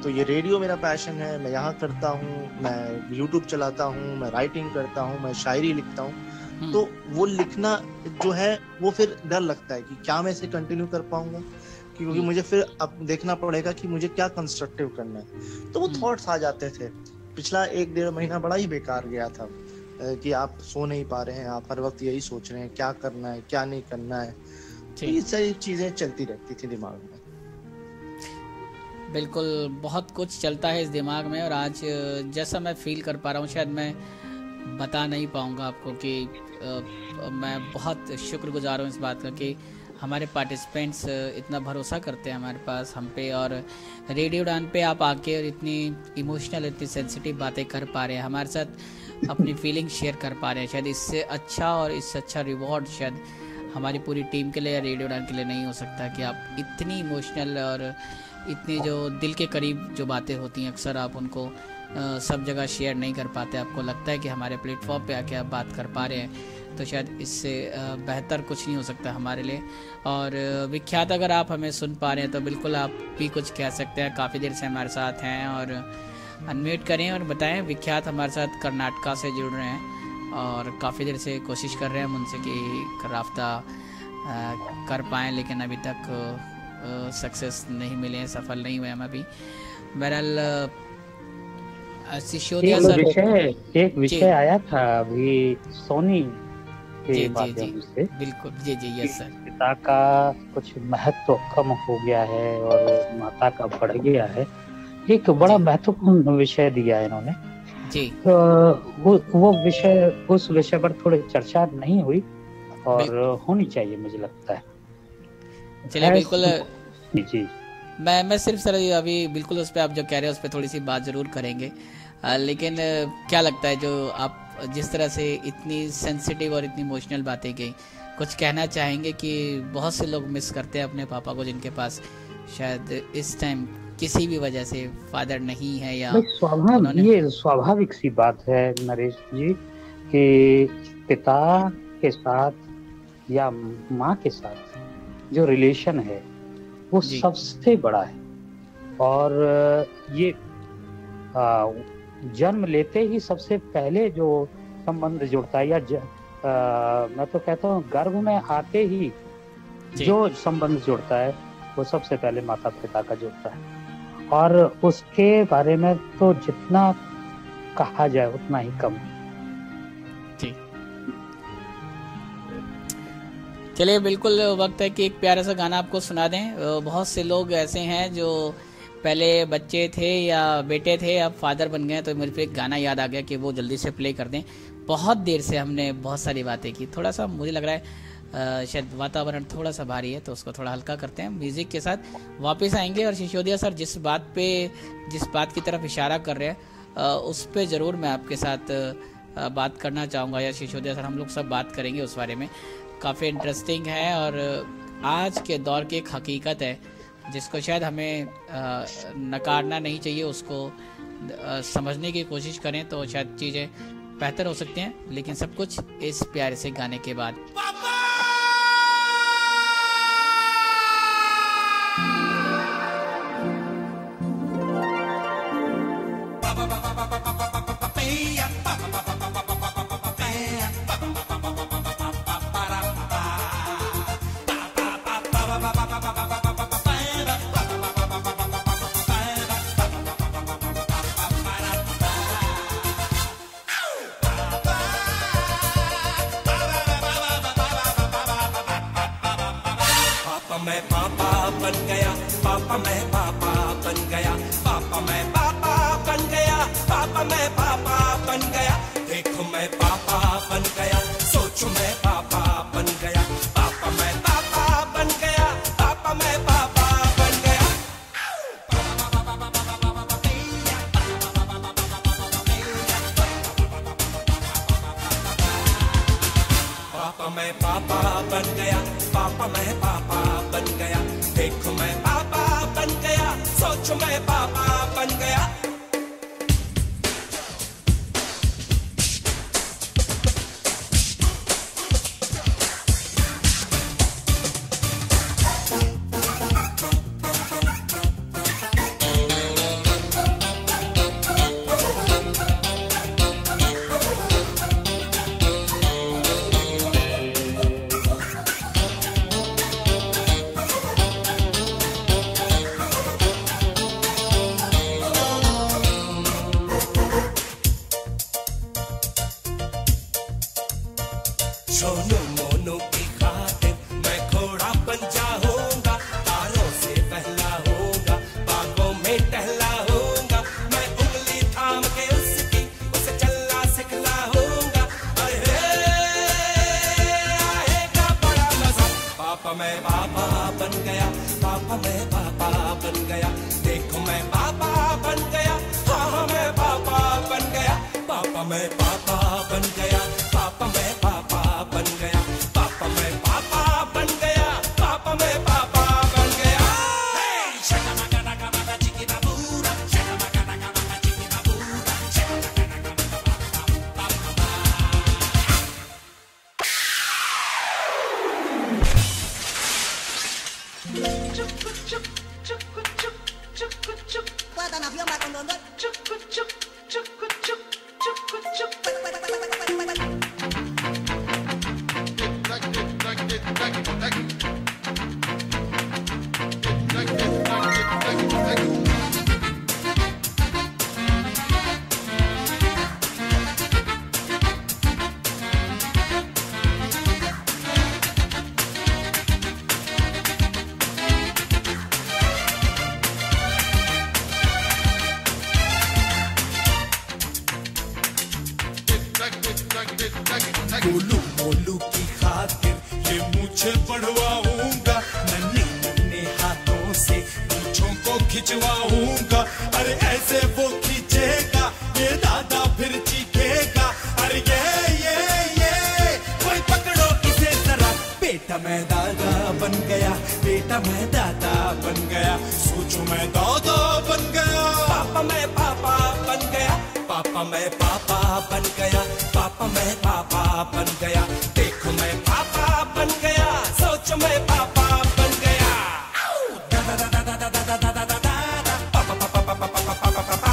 तो ये रेडियो मेरा पैशन है, मैं यहाँ करता हूँ, मैं यूट्यूब चलाता हूँ, मैं राइटिंग करता हूँ, मैं शायरी लिखता हूँ। तो वो लिखना जो है वो फिर डर लगता है कि क्या मैं इसे कंटिन्यू कर पाऊंगा, क्योंकि मुझे फिर अब देखना पड़ेगा कि मुझे क्या कंस्ट्रक्टिव करना है। तो वो थॉट्स आ जाते थे। पिछला 1-1.5 महीना बड़ा ही बेकार गया था कि आप सो नहीं पा रहे हैं, आप हर वक्त यही सोच रहे हैं क्या करना है क्या नहीं करना है। तो ये सारी चीजें चलती रहती थी दिमाग में। बिल्कुल, बहुत कुछ चलता है इस दिमाग में। और आज जैसा मैं फील कर पा रहा हूँ, शायद मैं बता नहीं पाऊँगा आपको कि मैं बहुत शुक्रगुजार हूँ इस बात का कि हमारे पार्टिसिपेंट्स इतना भरोसा करते हैं हमारे पास, हम पे। और रेडियो उड़ान पे आप आके और इतनी इमोशनल, इतनी सेंसिटिव बातें कर पा रहे हैं, हमारे साथ अपनी फीलिंग शेयर कर पा रहे हैं। शायद इससे अच्छा और इससे अच्छा रिवॉर्ड शायद हमारी पूरी टीम के लिए या रेडियो उड़ान के लिए नहीं हो सकता कि आप इतनी इमोशनल और इतनी जो दिल के करीब जो बातें होती हैं, अक्सर आप उनको सब जगह शेयर नहीं कर पाते। आपको लगता है कि हमारे प्लेटफॉर्म पे आके आप बात कर पा रहे हैं, तो शायद इससे बेहतर कुछ नहीं हो सकता हमारे लिए। और विख्यात, अगर आप हमें सुन पा रहे हैं तो बिल्कुल आप भी कुछ कह सकते हैं। काफ़ी देर से हमारे साथ हैं और अनम्यूट करें और बताएं। विख्यात हमारे साथ कर्नाटका से जुड़ रहे हैं और काफ़ी देर से कोशिश कर रहे हैं हम उनसे कि राब्ता कर पाएँ, लेकिन अभी तक सक्सेस नहीं मिले हैं, सफल नहीं हुए हम अभी। बहरहाल सिसोदिया सर, एक विषय आया था अभी सोनी के माध्यम से। बिल्कुल, जी जी, यस सर। पिता का कुछ महत्व कम हो गया है और माता का बढ़ गया है। एक बड़ा महत्वपूर्ण विषय दिया है इन्होंने जी। वो विषय, उस विषय पर थोड़ी चर्चा नहीं हुई और होनी चाहिए मुझे लगता है। चलिए बिल्कुल जी, मैं सिर्फ सर अभी बिल्कुल उस पर आप जो कह रहे हैं उस पर थोड़ी सी बात जरूर करेंगे। लेकिन क्या लगता है, जो आप जिस तरह से इतनी सेंसिटिव और इतनी इमोशनल बातें कही, कुछ कहना चाहेंगे कि बहुत से लोग मिस करते हैं अपने पापा को, जिनके पास शायद इस टाइम किसी भी वजह से फादर नहीं है या ये स्वाभाविक सी बात है नरेश जी कि पिता के साथ या माँ के साथ जो रिलेशन है वो सबसे बड़ा है। और ये जन्म लेते ही सबसे पहले जो संबंध जुड़ता है, या मैं तो कहता हूँ गर्भ में आते ही जो संबंध जुड़ता है वो सबसे पहले माता पिता का जुड़ता है। और उसके बारे में तो जितना कहा जाए उतना ही कम। चलिए बिल्कुल वक्त है कि एक प्यारा सा गाना आपको सुना दें। बहुत से लोग ऐसे हैं जो पहले बच्चे थे या बेटे थे, अब फादर बन गए, तो मेरे को एक गाना याद आ गया कि वो जल्दी से प्ले कर दें। बहुत देर से हमने बहुत सारी बातें की, थोड़ा सा मुझे लग रहा है शायद वातावरण थोड़ा सा भारी है, तो उसको थोड़ा हल्का करते हैं। म्यूजिक के साथ वापस आएंगे और सिसोदिया सर जिस बात की तरफ इशारा कर रहे हैं उस पर ज़रूर मैं आपके साथ बात करना चाहूँगा, या सिसोदिया सर हम लोग सब बात करेंगे उस बारे में। काफ़ी इंटरेस्टिंग है और आज के दौर की एक हकीकत है जिसको शायद हमें नकारना नहीं चाहिए, उसको समझने की कोशिश करें तो शायद चीज़ें बेहतर हो सकती हैं। लेकिन सब कुछ इस प्यारे से गाने के बाद। पापा मैं पापा बन गया, पापा मैं पापा बन गया, पापा मैं पापा बन गया, पापा मैं पापा बन गया, देखो मैं पापा बन गया, सोचो मैं पापा बन गया, पापा मैं पापा बन गया, पापा मैं पापा बन गया। पापा मैं पापा बन गया, पापा मैं पापा बन गया, देखो मैं पापा बन गया, सोचो मैं पापा बन गया। सोनू मोनू की खातिर मैं घोड़ा बन जाऊंगा, तारों से बहला होगा, बागों में टहला होगा, मैं उंगली थाम के उसकी उसे चलना सिखला होगा, अरे आएगा बड़ा मजा। पापा मैं पापा बन गया, पापा मैं पापा बन गया, देखो मैं पापा बन गया, हाँ मैं पापा बन गया, पापा मैं पापा बन गया, पापा मैं पापा बन गया, पापा मैं पापा बन गया, पापा मैं पापा बन गया। गोलू मोलू की खातिर ये मुझे बढ़वाऊंगा, नन्हे नन्हे हाथों से मूंछों को खिंचवाऊंगा, अरे ऐसे वो खींचेगा ये दादा फिर चीखेगा, अरे ये कोई पकड़ो इसे जरा। बेटा मैं दादा बन गया, बेटा मैं दादा बन गया, सोचो मैं दादा बन गया, पापा मैं पापा बन गया, पापा मैं पापा बन गया, पापा मैं पापा बन गया, देखो मैं पापा बन गया, सोचो मैं पापा बन गया। दादा दादा दादा दादा दादा दादा पापा पापा पापा पापा पापा पापा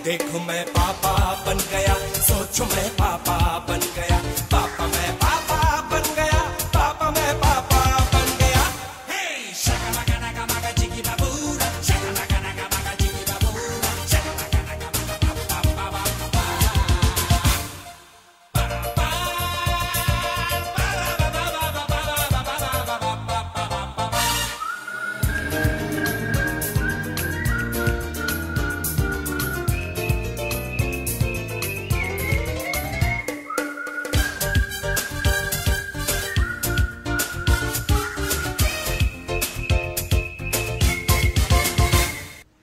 देखो मैं पापा बन गया, सोचो मैं पापा बन गया, पापा मैं पापा बन गया, पापा मैं पापा बन गया। हे शका मगा नगा मगा जिगी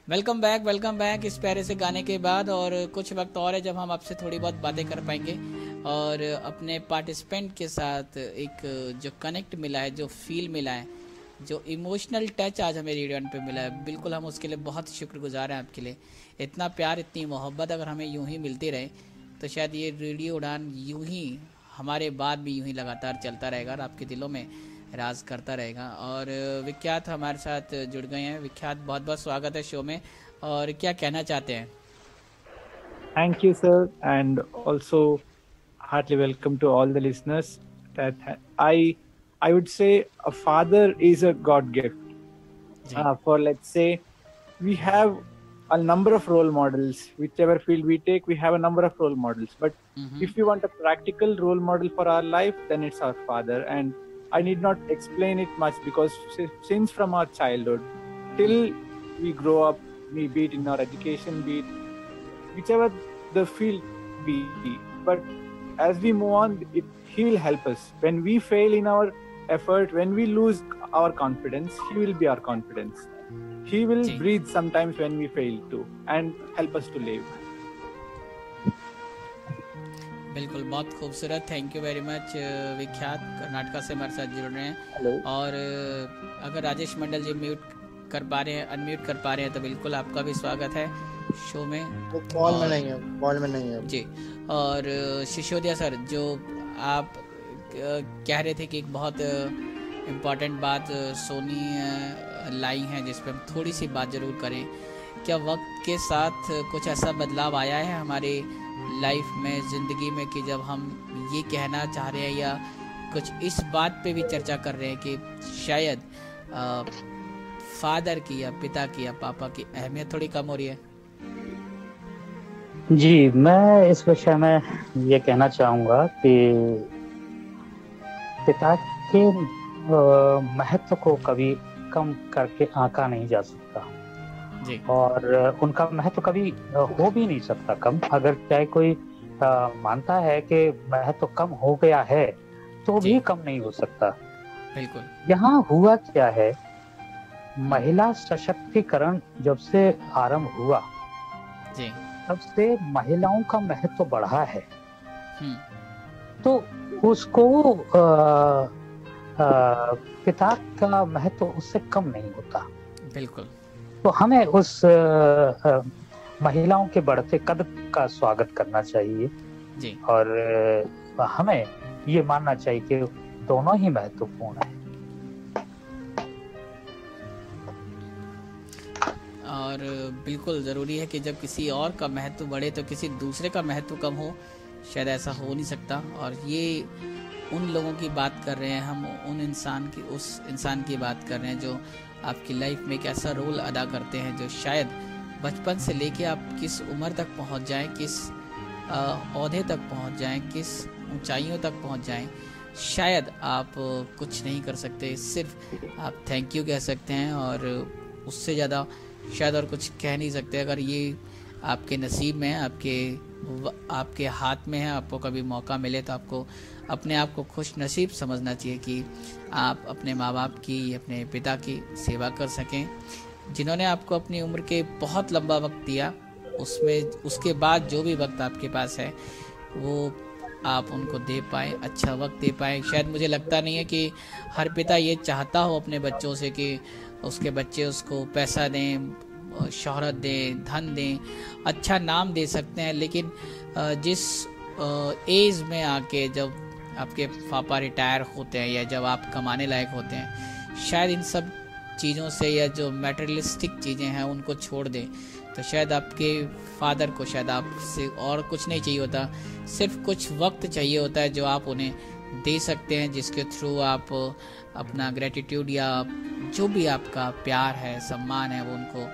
वेलकम बैक इस प्यारे से गाने के बाद। और कुछ वक्त और है जब हम आपसे थोड़ी बहुत बातें कर पाएंगे और अपने पार्टिसिपेंट के साथ एक जो कनेक्ट मिला है, जो फील मिला है, जो इमोशनल टच आज हमें रेडियो पे मिला है, बिल्कुल हम उसके लिए बहुत शुक्रगुजार हैं आपके लिए। इतना प्यार, इतनी मोहब्बत अगर हमें यूं ही मिलती रहे तो शायद ये रेडियो उड़ान यूं ही हमारे बाद भी यूं ही लगातार चलता रहेगा और आपके दिलों में राज करता रहेगा। और विख्यात हमारे साथ जुड़ गए हैं। विख्यात, बहुत बहुत स्वागत है शो में, और क्या कहना चाहते हैं? Thank you, sir, and also heartily welcome to all the listeners. That I would say a father is a God gift. For let's say we have a number of role models. Whichever field we take, we have a number of role models. But if we want a practical role model for our life, then it's our father. And I need not explain it much because since from our childhood till we grow up, be it in our education, be it whichever the field be, but as we move on, he will help us. When we fail in our effort, when we lose our confidence, he will be our confidence. He will breathe sometimes when we fail too and help us to live. बिल्कुल, बहुत खूबसूरत। Thank you very much विख्यात, कर्नाटका से हमारे साथ जुड़ रहे हैं। और अगर राजेश मंडल जी म्यूट कर पा रहे हैं, अनम्यूट कर पा रहे हैं, तो बिल्कुल आपका भी स्वागत है शो में। कॉल में नहीं है जी। और सिसोदिया सर, जो आप कह रहे थे कि एक बहुत इम्पोर्टेंट बात सोनी लाई है जिस पर हम थोड़ी सी बात जरूर करें। क्या वक्त के साथ कुछ ऐसा बदलाव आया है हमारे लाइफ में, ज़िंदगी में, कि जब हम ये कहना चाह रहे हैं या कुछ इस बात पे भी चर्चा कर रहे हैं कि शायद फादर की या पिता की या पापा की अहमियत थोड़ी कम हो रही है? जी, मैं इस विषय में ये कहना चाहूँगा कि पिता के महत्व को कभी कम करके आंका नहीं जा सकता जी। और उनका महत्व कभी हो भी नहीं सकता कम। अगर चाहे कोई मानता है कि महत्व कम हो गया है तो भी कम नहीं हो सकता। बिल्कुल। यहाँ हुआ क्या है, महिला सशक्तिकरण जब से आरंभ हुआ जी, तब से महिलाओं का महत्व बढ़ा है। तो उसको पिता का महत्व उससे कम नहीं होता। बिल्कुल। तो हमें उस महिलाओं के बढ़ते कदम का स्वागत करना चाहिए जी। और हमें ये मानना चाहिए कि दोनों ही महत्वपूर्ण है। और बिल्कुल ज़रूरी है कि जब किसी और का महत्व बढ़े तो किसी दूसरे का महत्व कम हो, शायद ऐसा हो नहीं सकता। और ये उन लोगों की बात कर रहे हैं हम, उस इंसान की बात कर रहे हैं जो आपकी लाइफ में एक ऐसा रोल अदा करते हैं, जो शायद बचपन से लेके आप किस उम्र तक पहुंच जाएं, किस ओहदे तक पहुंच जाएं, किस ऊंचाइयों तक पहुंच जाएं, शायद आप कुछ नहीं कर सकते, सिर्फ आप थैंक यू कह सकते हैं और उससे ज़्यादा शायद और कुछ कह नहीं सकते। अगर ये आपके नसीब में है, आपके हाथ में है, आपको कभी मौका मिले तो आपको अपने आप को खुश नसीब समझना चाहिए कि आप अपने माँ बाप की, अपने पिता की सेवा कर सकें, जिन्होंने आपको अपनी उम्र के बहुत लंबा वक्त दिया। उसके बाद जो भी वक्त आपके पास है वो आप उनको दे पाए, अच्छा वक्त दे पाए। शायद मुझे लगता नहीं है कि हर पिता ये चाहता हो अपने बच्चों से कि उसके बच्चे उसको पैसा दें, शोहरत दें, धन दें, अच्छा नाम दे सकते हैं, लेकिन जिस एज में आके जब आपके पापा रिटायर होते हैं या जब आप कमाने लायक होते हैं, शायद इन सब चीज़ों से या जो मैटेरियलिस्टिक चीज़ें हैं उनको छोड़ दें, तो शायद आपके फादर को शायद आपसे और कुछ नहीं चाहिए होता, सिर्फ कुछ वक्त चाहिए होता है जो आप उन्हें दे सकते हैं, जिसके थ्रू आप अपना ग्रेटिट्यूड या जो भी आपका प्यार है, सम्मान है, वो उनको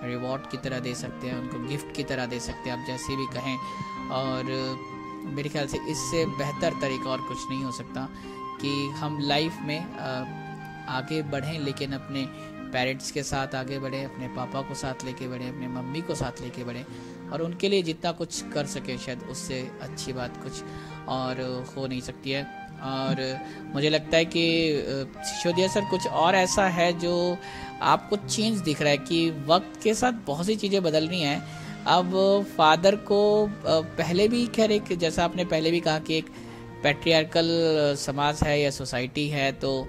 रिवॉर्ड की तरह दे सकते हैं, उनको गिफ्ट की तरह दे सकते हैं, आप जैसे भी कहें। और मेरे ख्याल से इससे बेहतर तरीका और कुछ नहीं हो सकता कि हम लाइफ में आगे बढ़ें, लेकिन अपने पेरेंट्स के साथ आगे बढ़ें, अपने पापा को साथ लेके बढ़ें, अपने मम्मी को साथ लेके बढ़ें और उनके लिए जितना कुछ कर सके, शायद उससे अच्छी बात कुछ और हो नहीं सकती है। और मुझे लगता है कि सिसोदिया सर कुछ और ऐसा है जो आपको चेंज दिख रहा है कि वक्त के साथ बहुत सी चीज़ें बदल रही हैं। अब फादर को पहले भी खैर एक, जैसा आपने पहले भी कहा कि एक पैट्रियार्कल समाज है या सोसाइटी है, तो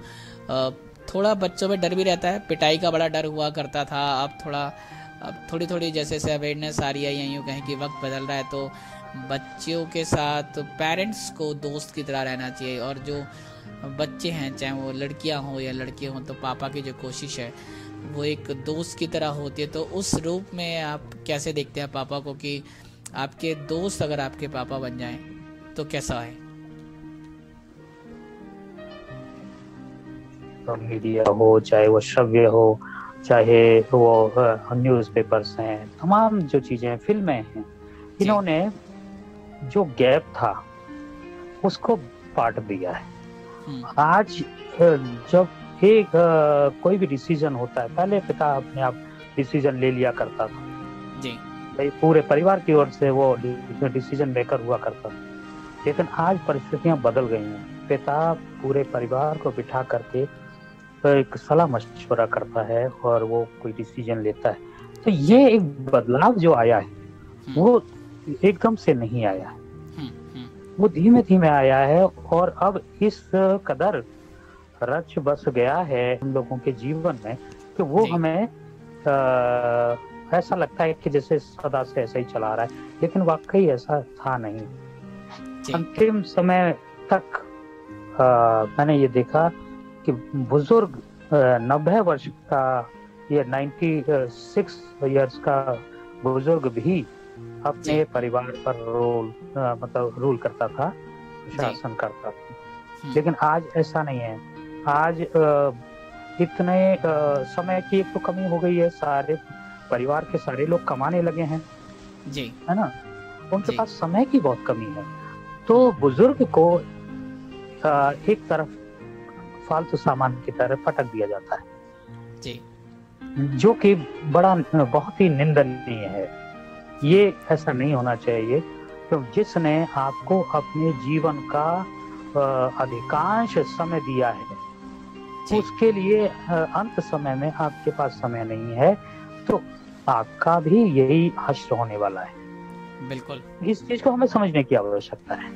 थोड़ा बच्चों में डर भी रहता है, पिटाई का बड़ा डर हुआ करता था। अब थोड़ी थोड़ी जैसे से अवेयरनेस आ रही है या यूँ कहें कि वक्त बदल रहा है, तो बच्चों के साथ पेरेंट्स को दोस्त की तरह रहना चाहिए। और जो बच्चे हैं, चाहे वो लड़कियां हों या लड़के हों, तो पापा की जो कोशिश है वो एक दोस्त की तरह होती है। तो उस रूप में आप कैसे देखते हैं पापा को कि आपके दोस्त अगर आपके पापा बन जाएं तो कैसा है? तो मीडिया हो, चाहे वो श्रव्य हो, चाहे वो न्यूज़पेपर्स हैं, तमाम जो चीजें, फिल्में हैं, इन्होंने जो गैप था उसको पाट दिया है। आज जब एक कोई भी डिसीजन होता है, पहले पिता अपने आप डिसीजन ले लिया करता था जी, भाई पूरे परिवार की ओर से वो डिसीजन मेकर हुआ करता था। लेकिन आज परिस्थितियां बदल गई हैं। पिता पूरे परिवार को बिठा करके एक सलाह मशवरा करता है और वो कोई डिसीजन लेता है। तो ये एक बदलाव जो आया है वो एकदम से नहीं आया है, वो धीमे धीमे आया है। और अब इस कदर रच बस गया है हम लोगों के जीवन में कि वो हमें ऐसा लगता है कि जैसे सदा से ऐसा ही चला रहा है, लेकिन वाकई ऐसा था नहीं। अंतिम समय तक मैंने ये देखा कि बुजुर्ग 90 वर्ष का, ये 96 इयर्स का बुजुर्ग भी अपने परिवार पर रूल करता था, शासन करता था। लेकिन आज ऐसा नहीं है। आज इतने समय की एक तो कमी हो गई है, सारे परिवार के सारे लोग कमाने लगे हैं जी, है ना, उनके पास समय की बहुत कमी है। तो बुजुर्ग को एक तरफ फालतू सामान की तरह पटक दिया जाता है जी, जो कि बहुत ही निंदनीय है। ये ऐसा नहीं होना चाहिए। तो जिसने आपको अपने जीवन का अधिकांश समय दिया है, उसके लिए अंत समय में आपके पास समय नहीं है, तो आपका भी यही हश्र होने वाला है। बिल्कुल, इस चीज को हमें समझने की आवश्यकता है।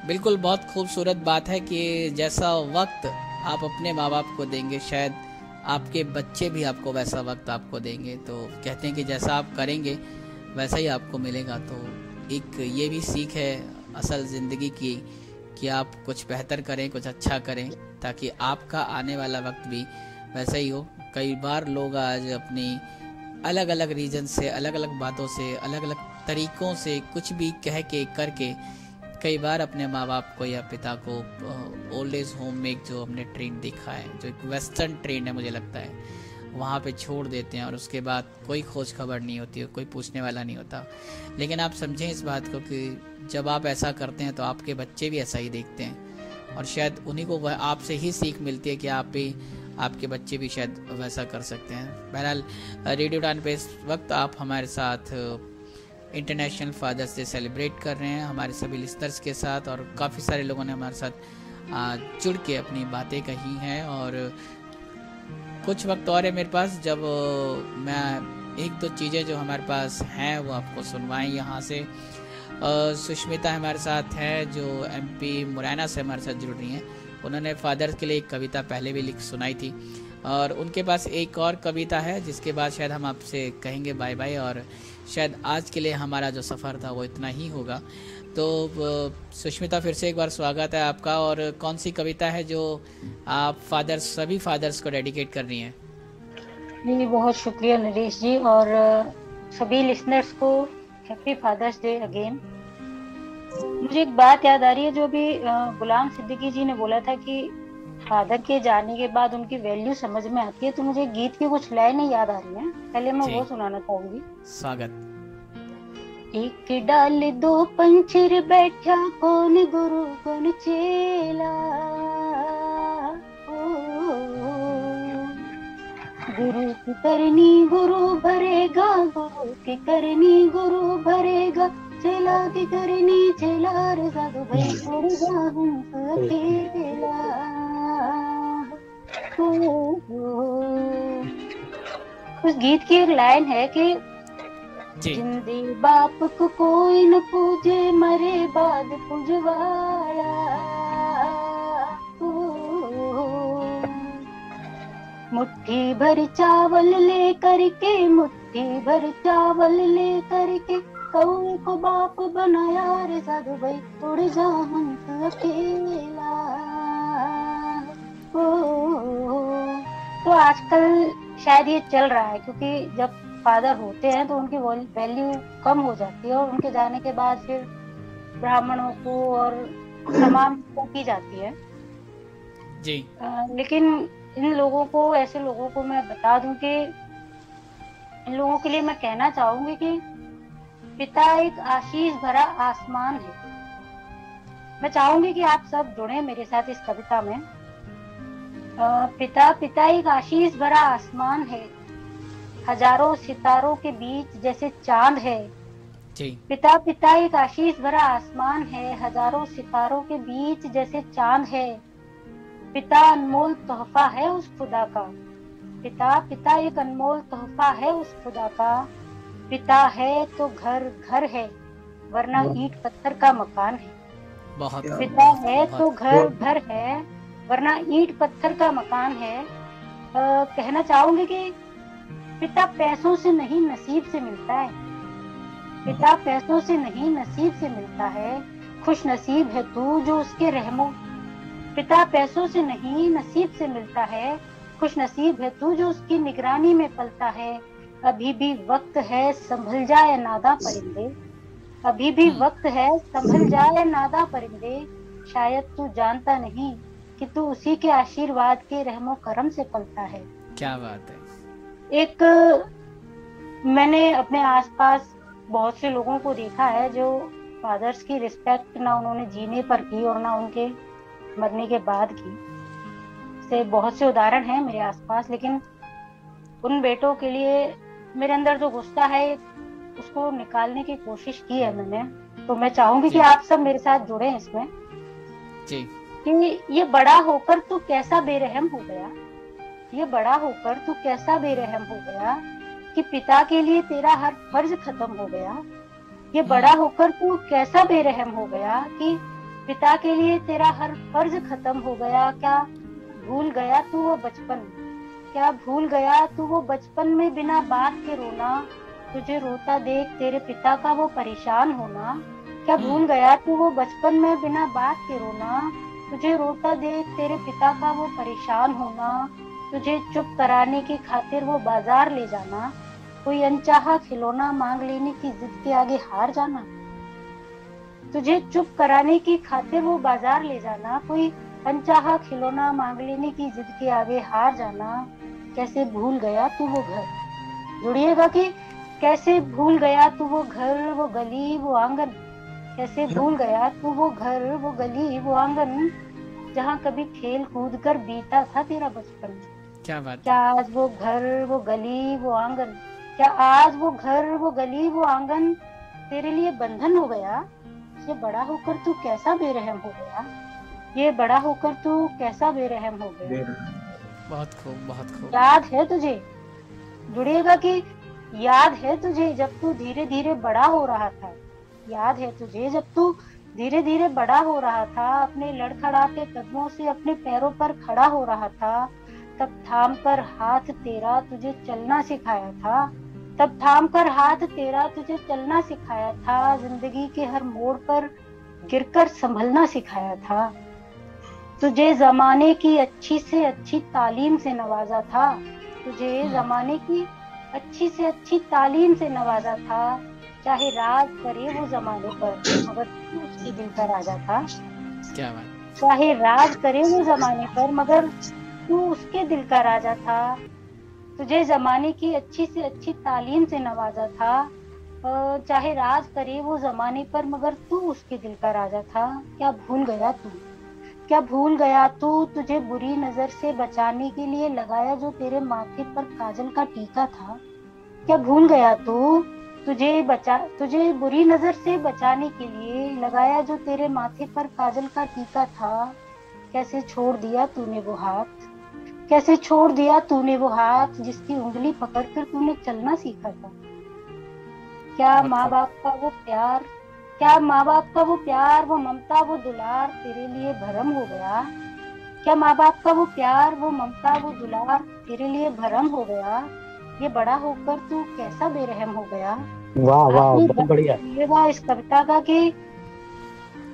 बिल्कुल, बहुत खूबसूरत बात है कि जैसा वक्त आप अपने माँ बाप को देंगे, शायद आपके बच्चे भी आपको वैसा वक्त आपको देंगे। तो कहते हैं कि जैसा आप करेंगे वैसा ही आपको मिलेगा। तो एक ये भी सीख है असल ज़िंदगी की कि आप कुछ बेहतर करें, कुछ अच्छा करें, ताकि आपका आने वाला वक्त भी वैसा ही हो। कई बार लोग आज अपनी अलग अलग रीजन से, अलग अलग बातों से, अलग अलग तरीकों से कुछ भी कह के करके कई बार अपने माँ बाप को या पिता को ओल्ड एज होम में जो हमने ट्रेन देखा है, जो एक वेस्टर्न ट्रेन है मुझे लगता है, वहाँ पे छोड़ देते हैं और उसके बाद कोई खोज खबर नहीं होती है, कोई पूछने वाला नहीं होता। लेकिन आप समझें इस बात को कि जब आप ऐसा करते हैं तो आपके बच्चे भी ऐसा ही देखते हैं और शायद उन्हीं को वह आपसे ही सीख मिलती है कि आप भी, आपके बच्चे भी शायद वैसा कर सकते हैं। बहरहाल रेडियो उड़ान पे इस वक्त आप हमारे साथ इंटरनेशनल फादर्स डे सेलिब्रेट कर रहे हैं हमारे सभी लिस्टर्स के साथ, और काफ़ी सारे लोगों ने हमारे साथ जुड़ के अपनी बातें कही हैं। और कुछ वक्त और है मेरे पास जब मैं एक दो चीज़ें जो हमारे पास हैं वो आपको सुनवाएं यहाँ से। सुष्मिता हमारे साथ है जो MP मुरैना से हमारे साथ जुड़ रही हैं। उन्होंने फादर्स के लिए एक कविता पहले भी लिख सुनाई थी और उनके पास एक और कविता है जिसके बाद शायद हम आपसे कहेंगे बाय बाय, और शायद आज के लिए हमारा जो सफ़र था वो इतना ही होगा। तो सुष्मिता, फिर से एक बार स्वागत है आपका। और कौन सी कविता है जो आप फादर्स, सभी फादर्स को डेडिकेट कर रही हैं? जी, बहुत शुक्रिया नरेश जी, और सभी लिसनर्स को हैप्पी फादर्स डे अगेन। मुझे एक बात याद आ रही है जो भी गुलाम सिद्दीकी जी ने बोला था कि फादर के जाने के बाद उनकी वैल्यू समझ में आती है। तो मुझे गीत की कुछ लाइनें याद आ रही हैं, पहले मैं वो सुनाना चाहूंगी। स्वागत। एक डाल दो पंछिर बैठा, कौन गुरु कौन चेला, गुरु की करनी गुरु भरेगा, गुरु की करनी गुरु भरेगा, चेला की करनी चेला रे साधु भाई छोड़ जा हमसे अकेला। उस गीत की एक लाइन है कि जिंदे बाप को कोई न पूजे मरे बाद पूजवाया। मुट्ठी भर चावल ले करके मुट्ठी भर चावल ले करके कौए को बाप बनाया रे साधु भाई उड़ जा हमसे अकेला। तो आजकल शायद ये चल रहा है क्योंकि जब फादर होते हैं तो उनकी वैल्यू कम हो जाती है और उनके जाने के बाद फिर ब्राह्मणों को और तमाम को की जाती है जी। लेकिन इन लोगों को, ऐसे लोगों को मैं बता दूं कि इन लोगों के लिए मैं कहना चाहूंगी कि पिता एक आशीष भरा आसमान है। मैं चाहूंगी कि आप सब जुड़े मेरे साथ इस कविता में। पिता पिता एक आशीष भरा आसमान है, हजारों सितारों के बीच जैसे चांद है। पिता पिता एक आशीष भरा आसमान है, हजारों सितारों के बीच जैसे चांद है। पिता अनमोल तोहफा है उस खुदा का, पिता पिता एक अनमोल तोहफा है उस खुदा का। पिता है तो घर घर है वरना ईंट पत्थर का मकान है। बहुत पिता है तो घर घर है वरना ईंट पत्थर का मकान है। कहना चाहूंगी कि पिता पैसों से नहीं नसीब से मिलता है, पिता पैसों से नहीं नसीब से मिलता है। खुश नसीब है तू जो उसके रहमो, पिता पैसों से नहीं नसीब से मिलता है। खुश नसीब है तू जो उसकी निगरानी में पलता है। अभी भी वक्त है संभल जाए नादा परिंदे, अभी भी वक्त है संभल जाए नादा परिंदे। शायद तू जानता नहीं कि तू उसी के आशीर्वाद के रहमो करम से पलता है। क्या बात है। एक मैंने अपने आसपास बहुत से लोगों को देखा है जो फादर्स की रिस्पेक्ट ना उन्होंने जीने पर की और ना उनके मरने के बाद की। से बहुत से उदाहरण हैं मेरे आसपास, लेकिन उन बेटों के लिए मेरे अंदर जो गुस्सा है उसको निकालने की कोशिश की है मैंने। तो मैं चाहूंगी कि आप सब मेरे साथ जुड़े इसमें जी। कि ये बड़ा होकर तू कैसा बेरहम हो गया, ये बड़ा होकर तू कैसा बेरहम हो गया कि पिता के लिए तेरा हर फर्ज खत्म हो गया। ये बड़ा होकर तू कैसा बेरहम हो गया कि पिता के लिए तेरा हर फर्ज खत्म हो गया। क्या भूल गया तू वो बचपन, क्या भूल गया तू वो बचपन में बिना बात के रोना, तुझे रोता देख तेरे पिता का वो परेशान होना। क्या भूल गया तू वो बचपन में बिना बात के रोना, तुझे रोता देख तेरे पिता का वो परेशान होना। तुझे चुप कराने की खातिर वो बाजार ले जाना, कोई अनचाहा खिलौना मांग लेने की जिद के आगे हार जाना। तुझे चुप कराने की खातिर वो बाजार ले जाना, कोई अनचाहा खिलौना मांग लेने की जिद के आगे हार जाना। कैसे भूल गया तू वो घर, जुड़िएगा कि कैसे भूल गया तू वो घर वो गली वो आंगन। कैसे भूल गया तू वो घर वो गली वो आंगन जहाँ कभी खेल कूद कर बीता था तेरा बचपन। क्या बात। क्या आज वो घर वो गली वो आंगन, क्या आज वो घर वो गली वो आंगन तेरे लिए बंधन हो गया। ये बड़ा होकर तू कैसा बेरहम हो गया, ये बड़ा होकर तू कैसा बेरहम हो गया। बहुत खूब, बहुत खूब। याद है तुझे, जुड़िएगा कि याद है तुझे जब तू धीरे धीरे बड़ा हो रहा था। याद है तुझे जब तू धीरे धीरे बड़ा हो रहा था, अपने लड़खड़ाते कदमों से अपने पैरों पर खड़ा हो रहा था। तब थाम कर हाथ तेरा तुझे चलना सिखाया था, तब थाम कर हाथ तेरा तुझे चलना सिखाया था। जिंदगी के हर मोड़ पर गिरकर संभलना सिखाया था। तुझे जमाने की अच्छी से अच्छी तालीम से नवाजा था, तुझे जमाने की अच्छी से अच्छी तालीम से नवाजा था। चाहे राज करे वो जमाने पर मगर तू उसके दिल का राजा था। क्या बात। चाहे राज करे वो जमाने पर मगर तू उसके दिल का राजा था। तुझे जमाने की अच्छी से अच्छी तालीम से नवाजा था। चाहे राज करे वो जमाने पर मगर तू उसके दिल का राजा था। क्या भूल गया तू, क्या भूल गया तू, तुझे बुरी नजर से बचाने के लिए लगाया जो तेरे माथे पर काजल का टीका था। क्या भूल गया तू, तुझे बुरी नजर से बचाने के लिए लगाया जो तेरे माथे पर काजल का टीका था। कैसे छोड़ दिया तूने वो हाथ, कैसे छोड़ दिया तूने वो हाथ जिसकी उंगली पकड़कर तूने चलना सीखा था। क्या माँ बाप का वो प्यार, क्या माँ बाप का वो प्यार, वो ममता, वो दुलार तेरे लिए भरम हो गया। क्या माँ बाप का वो प्यार, वो ममता, वो दुलार तेरे लिए भरम हो गया। ये बड़ा होकर तू कैसा बेरहम हो गया। वाह वाह, बहुत बढ़िया। ये वाह इस कविता का कि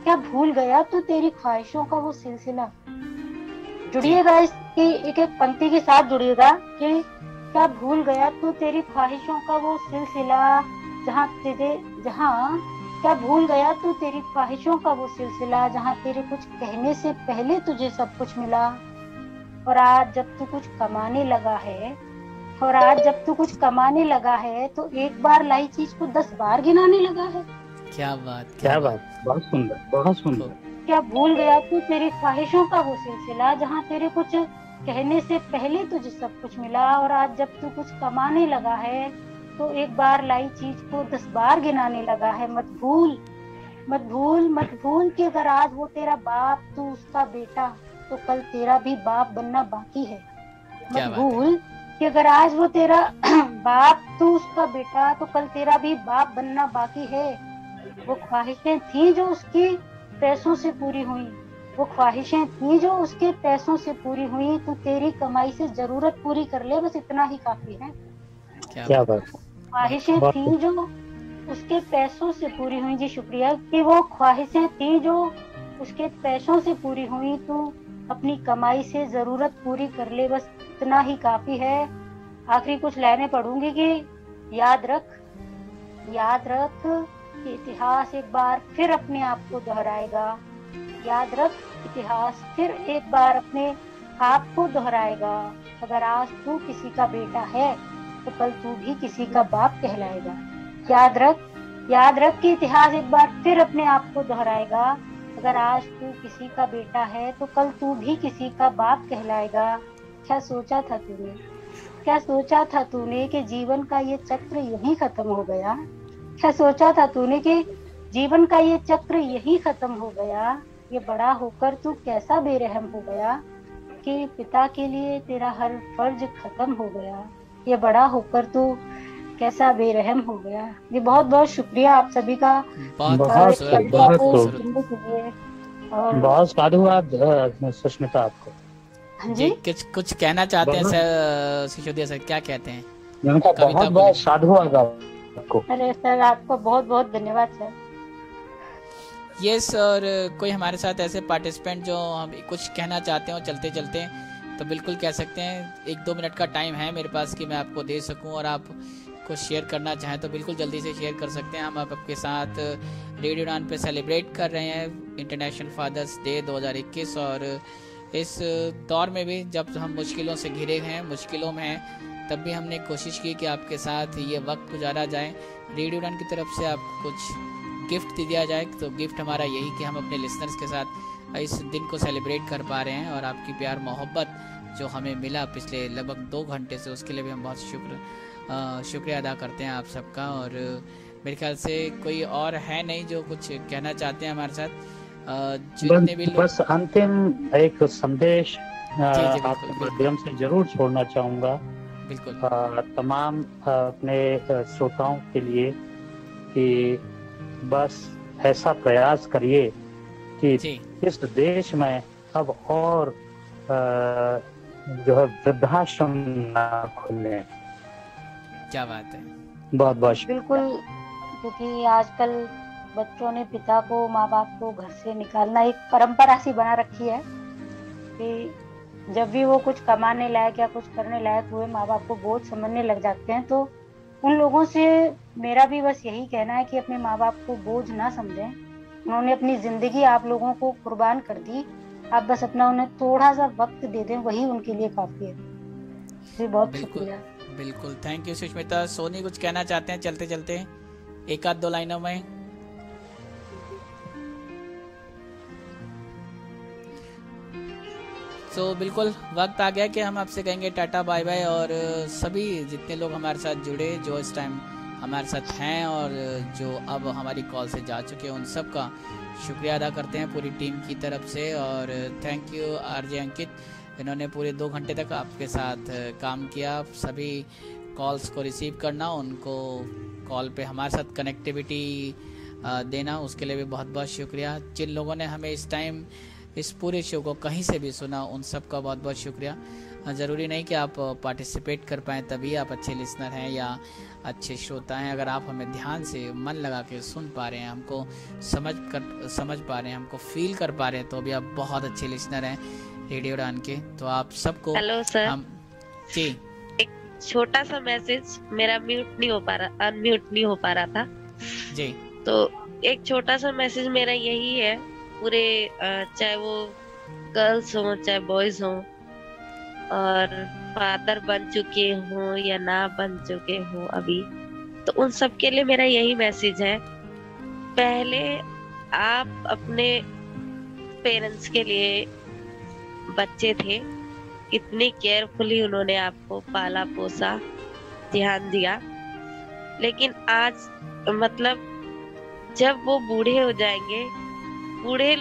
क्या भूल गया तू तेरी ख्वाहिशों का वो सिलसिला। जुड़िएगा इसकी एक एक पंक्ति के साथ जुड़िएगा कि क्या भूल गया तू तेरी ख्वाहिशों का वो सिलसिला, जहाँ क्या भूल गया तू तेरी ख्वाहिशों का वो सिलसिला, जहाँ तेरे कुछ कहने से पहले तुझे सब कुछ मिला। और आज जब तू कुछ कमाने लगा है, और आज जब तू कुछ कमाने लगा है तो एक बार लाई चीज को 10 बार गिनाने लगा है। क्या बात, क्या बात, बहुत सुंदर, बहुत सुंदर। क्या भूल गया तू तेरी ख्वाहिशों का वो सिलसिला, जहाँ तेरे कुछ कहने से पहले तुझे सब कुछ मिला। और आज जब तू कुछ कमाने लगा है तो एक बार लाई चीज को 10 बार गिनाने लगा है। मत भूल, मत भूल, मत भूल कि अगर आज वो तेरा बाप तू उसका बेटा तो कल तेरा भी बाप बनना बाकी है। मत भूल कि अगर आज वो तेरा बाप तू उसका बेटा तो कल तेरा भी बाप बनना बाकी है। वो ख्वाहिशें थी जो उसकी पैसों से पूरी हुई, वो ख्वाहिशें थी जो उसके पैसों से पूरी हुई। तो तेरी कमाई से जरूरत पूरी कर ले, बस इतना ही काफी है। क्या बात। ख्वाहिशें थी जो उसके पैसों से पूरी हुई। जी शुक्रिया। कि वो ख्वाहिशें थी जो उसके पैसों से पूरी हुई। तू अपनी कमाई से जरूरत पूरी कर ले, बस इतना ही काफी है। आखिरी कुछ लाइनें पढ़ूंगी कि याद रख, याद रख कि इतिहास एक बार फिर अपने आप को दोहराएगा। याद रख, इतिहास फिर एक बार अपने आप को दोहराएगा। अगर आज तू किसी का बेटा है तो कल तू भी किसी का बाप कहलाएगा। याद रख, याद रख कि इतिहास एक बार फिर अपने आप को दोहराएगा। अगर आज तू किसी का बेटा है तो कल तू भी किसी का बाप कहलाएगा। क्या सोचा था तूने, क्या सोचा था तूने कि जीवन का ये चक्र यहीं खत्म हो गया। क्या सोचा था तूने कि जीवन का ये चक्र यहीं खत्म हो गया। ये बड़ा होकर तू कैसा बेरहम हो गया कि पिता के लिए तेरा हर फर्ज खत्म हो गया। ये बड़ा होकर तू कैसा बेरहम हो गया। ये बहुत बहुत शुक्रिया आप सभी का। बहुत साधुवाद सुष्मिता आपको। हाँ जी, कुछ कहना चाहते हैं सर सिसोदिया सर, क्या कहते हैं? बहुत बहुत साधुवाद आपको। अरे सर आपको बहुत बहुत धन्यवाद सर। यस, और कोई हमारे साथ ऐसे पार्टिसिपेंट जो हम कुछ कहना चाहते हो चलते चलते तो बिल्कुल कह सकते हैं। 1-2 मिनट का टाइम है मेरे पास कि मैं आपको दे सकूं, और आप कुछ शेयर करना चाहें तो बिल्कुल जल्दी से शेयर कर सकते हैं। हम आपके साथ रेडियो उड़ान पे सेलिब्रेट कर रहे हैं इंटरनेशनल फादर्स डे 2021, और इस दौर में भी जब हम मुश्किलों से घिरे हैं, मुश्किलों में हैं, तब भी हमने कोशिश की कि आपके साथ ये वक्त गुजारा जाए। रेडियो उड़ान की तरफ से आपको कुछ गिफ्ट दिया जाए, तो गिफ्ट हमारा यही कि हम अपने लिसनर्स के साथ इस दिन को सेलिब्रेट कर पा रहे हैं, और आपकी प्यार मोहब्बत जो हमें मिला पिछले लगभग 2 घंटे से, उसके लिए भी हम बहुत शुक्रिया अदा करते हैं आप सबका। और मेरे ख्याल से कोई और है नहीं जो कुछ कहना चाहते हैं हमारे साथ। जितने भी लोग, बस अंतिम एक संदेश आपके माध्यम से जरूर छोड़ना चाहूँगा बिल्कुल तमाम अपने श्रोताओं के लिए कि बस ऐसा प्रयास करिए कि इस देश में अब और जो है वृद्धाश्रम ना खुले। क्या बात है, बहुत बहुत बिल्कुल। क्योंकि आजकल बच्चों ने पिता को, माँ बाप को घर से निकालना एक परंपरा सी बना रखी है कि जब भी वो कुछ कमाने लायक या कुछ करने लायक हुए माँ बाप को बोझ समझने लग जाते हैं। तो उन लोगों से मेरा भी बस यही कहना है कि अपने माँ बाप को बोझ ना समझें। उन्होंने अपनी जिंदगी आप लोगों को कुर्बान कर दी, आप बस अपना उन्हें थोड़ा सा वक्त दे दें, वही उनके लिए काफी है। जी बहुत शुक्रिया। बिल्कुल, थैंक यू सुष्मिता। सोनी कुछ कहना चाहते हैं चलते चलते 1-2 लाइनों में? तो बिल्कुल वक्त आ गया कि हम आपसे कहेंगे टाटा बाय बाय, और सभी जितने लोग हमारे साथ जुड़े, जो इस टाइम हमारे साथ हैं और जो अब हमारी कॉल से जा चुके हैं, उन सब का शुक्रिया अदा करते हैं पूरी टीम की तरफ से। और थैंक यू आरजे अंकित, इन्होंने पूरे 2 घंटे तक आपके साथ काम किया, सभी कॉल्स को रिसीव करना, उनको कॉल पे हमारे साथ कनेक्टिविटी देना, उसके लिए भी बहुत बहुत शुक्रिया। जिन लोगों ने हमें इस टाइम इस पूरे शो को कहीं से भी सुना, उन सब का बहुत बहुत शुक्रिया। ज़रूरी नहीं कि आप पार्टिसिपेट कर पाएँ तभी आप अच्छे लिसनर हैं या अच्छे श्रोता हैं। अगर आप हमें ध्यान से मन लगा के सुन पा रहे हैं, हमको समझ पा रहे हैं, हमको फील कर पा रहे हैं, तो अभी आप बहुत अच्छे लिसनर हैं रेडियो उड़ान के। तो आप सबको हेलो सर, हम जी एक छोटा सा मैसेज, मेरा अनम्यूट नहीं हो पा रहा था जी। तो एक छोटा सा मैसेज मेरा यही है, पूरे चाहे वो गर्ल्स हो चाहे बॉयज हो, और फादर बन चुके हों या ना बन चुके हों अभी, तो उन सब के लिए मेरा यही मैसेज है। पहले आप अपने पेरेंट्स के लिए बच्चे थे, कितनी केयरफुली उन्होंने आपको पाला पोसा, ध्यान दिया, लेकिन आज मतलब जब वो बूढ़े हो जाएंगे, बूढ़े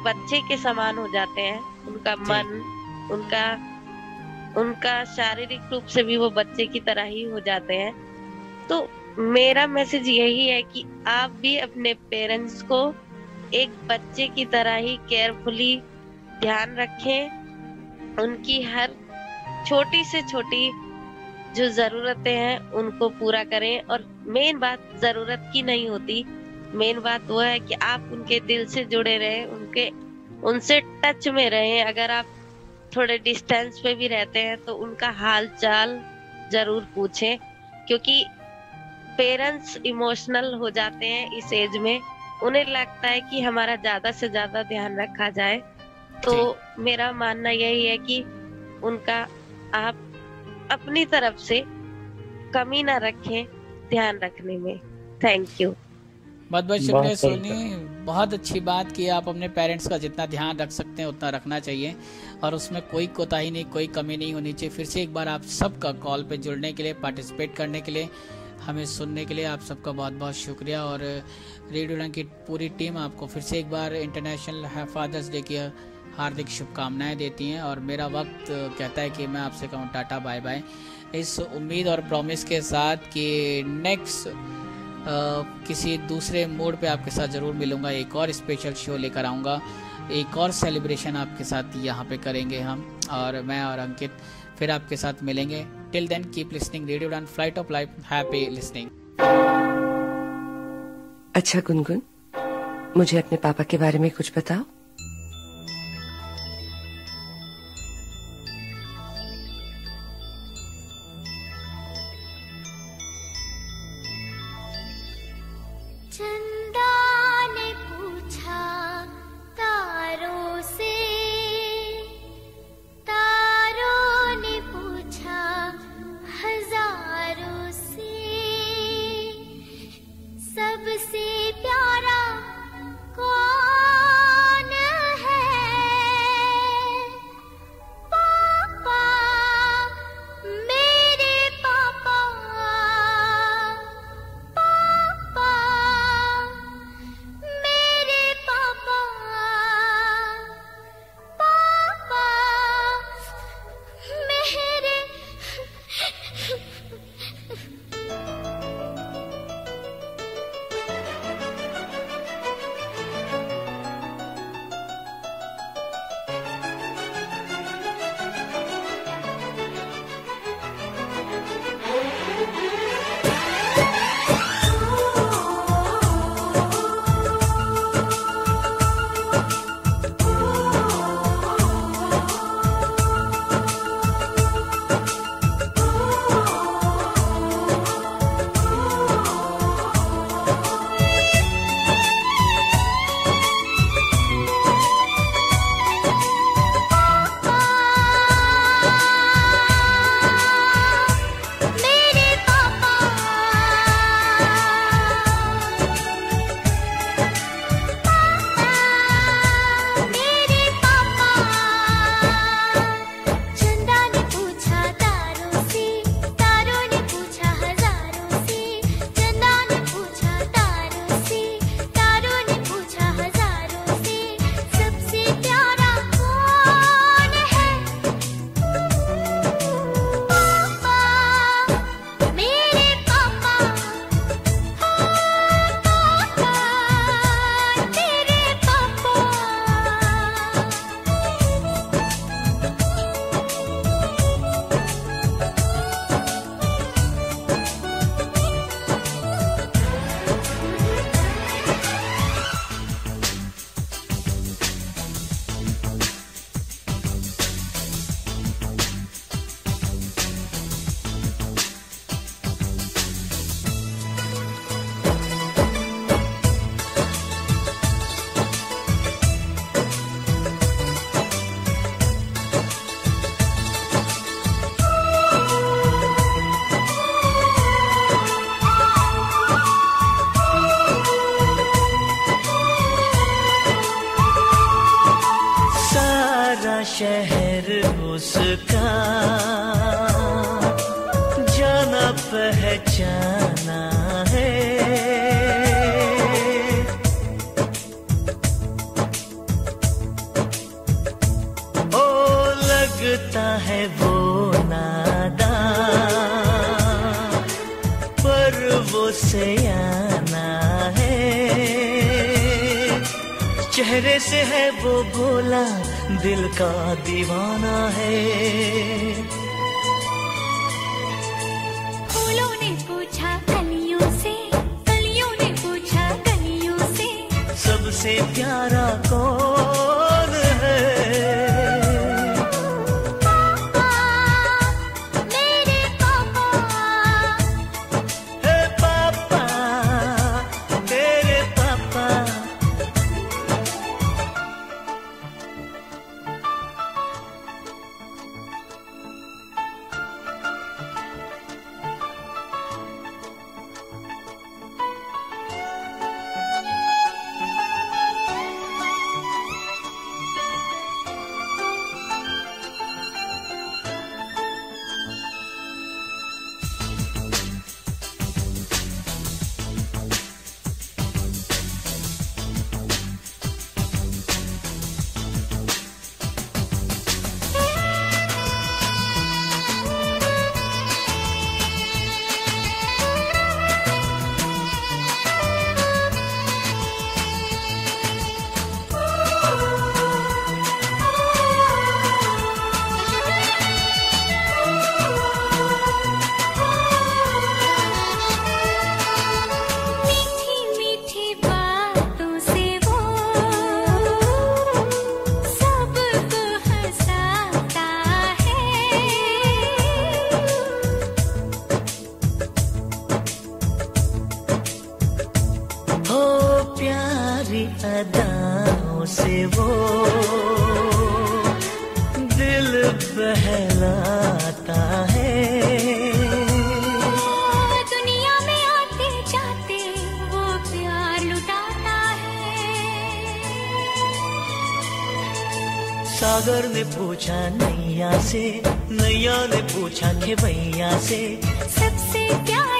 बच्चे के समान हो जाते हैं, उनका मन, उनका शारीरिक रूप से भी वो बच्चे की तरह ही हो जाते हैं। तो मेरा मैसेज यही है कि आप भी अपने पेरेंट्स को एक बच्चे की तरह ही केयरफुली ध्यान रखें, उनकी हर छोटी से छोटी जो जरूरतें हैं उनको पूरा करें। और मेन बात जरूरत की नहीं होती, मेन बात वो है कि आप उनके दिल से जुड़े रहें, उनसे टच में रहें। अगर आप थोड़े डिस्टेंस पे भी रहते हैं तो उनका हाल चाल जरूर पूछें, क्योंकि पेरेंट्स इमोशनल हो जाते हैं इस एज में, उन्हें लगता है कि हमारा ज्यादा से ज्यादा ध्यान रखा जाए। तो मेरा मानना यही है कि उनका आप अपनी तरफ से कमी ना रखें ध्यान रखने में। Thank you. बहुत बहुत शुक्रिया सोनी, बहुत अच्छी बात की। आप अपने पेरेंट्स का जितना ध्यान रख सकते हैं उतना रखना चाहिए, और उसमें कोई कोताही नहीं, कोई कमी नहीं होनी चाहिए। फिर से एक बार आप सबका कॉल पे जुड़ने के लिए, पार्टिसिपेट करने के लिए, हमें सुनने के लिए आप सबका बहुत बहुत शुक्रिया। और रेडियो उड़ान की पूरी टीम आपको फिर से एक बार इंटरनेशनल फादर्स डे की हार्दिक शुभकामनाएं देती हैं। और मेरा वक्त कहता है कि मैं आपसे कहूँ टाटा बाय बाय, इस उम्मीद और प्रॉमिस के साथ कि नेक्स्ट किसी दूसरे मोड पे आपके साथ ज़रूर मिलूंगा, एक और स्पेशल शो लेकर आऊँगा, एक और सेलिब्रेशन आपके साथ यहाँ पे करेंगे हम, और मैं और अंकित फिर आपके साथ मिलेंगे। Till then keep listening radio Udaan, flight of life, happy listening. अच्छा गुनगुन, मुझे अपने पापा के बारे में कुछ बताओ। सबसे प्यारा कौन शहर उसका जाना पहचाना है। ओ लगता है वो नादान पर वो सयाना है। चेहरे से है वो भोला दिल का दीवाना है। फूलों ने पूछा कलियों से, कलियों ने पूछा कलियों से, सबसे प्यारा कौन है? पापा, मेरे पापा, हे पापा, तेरे पापा। मीठी मीठी बातों से वो सबको हंसाता है। हो प्यारी अदाओं से वो दिल बहलाता है। दुनिया में आते जाते वो प्यार लुटाता है। सागर ने पूछा नैया से, नैया ने पूछा खेवैया से, सबसे प्यार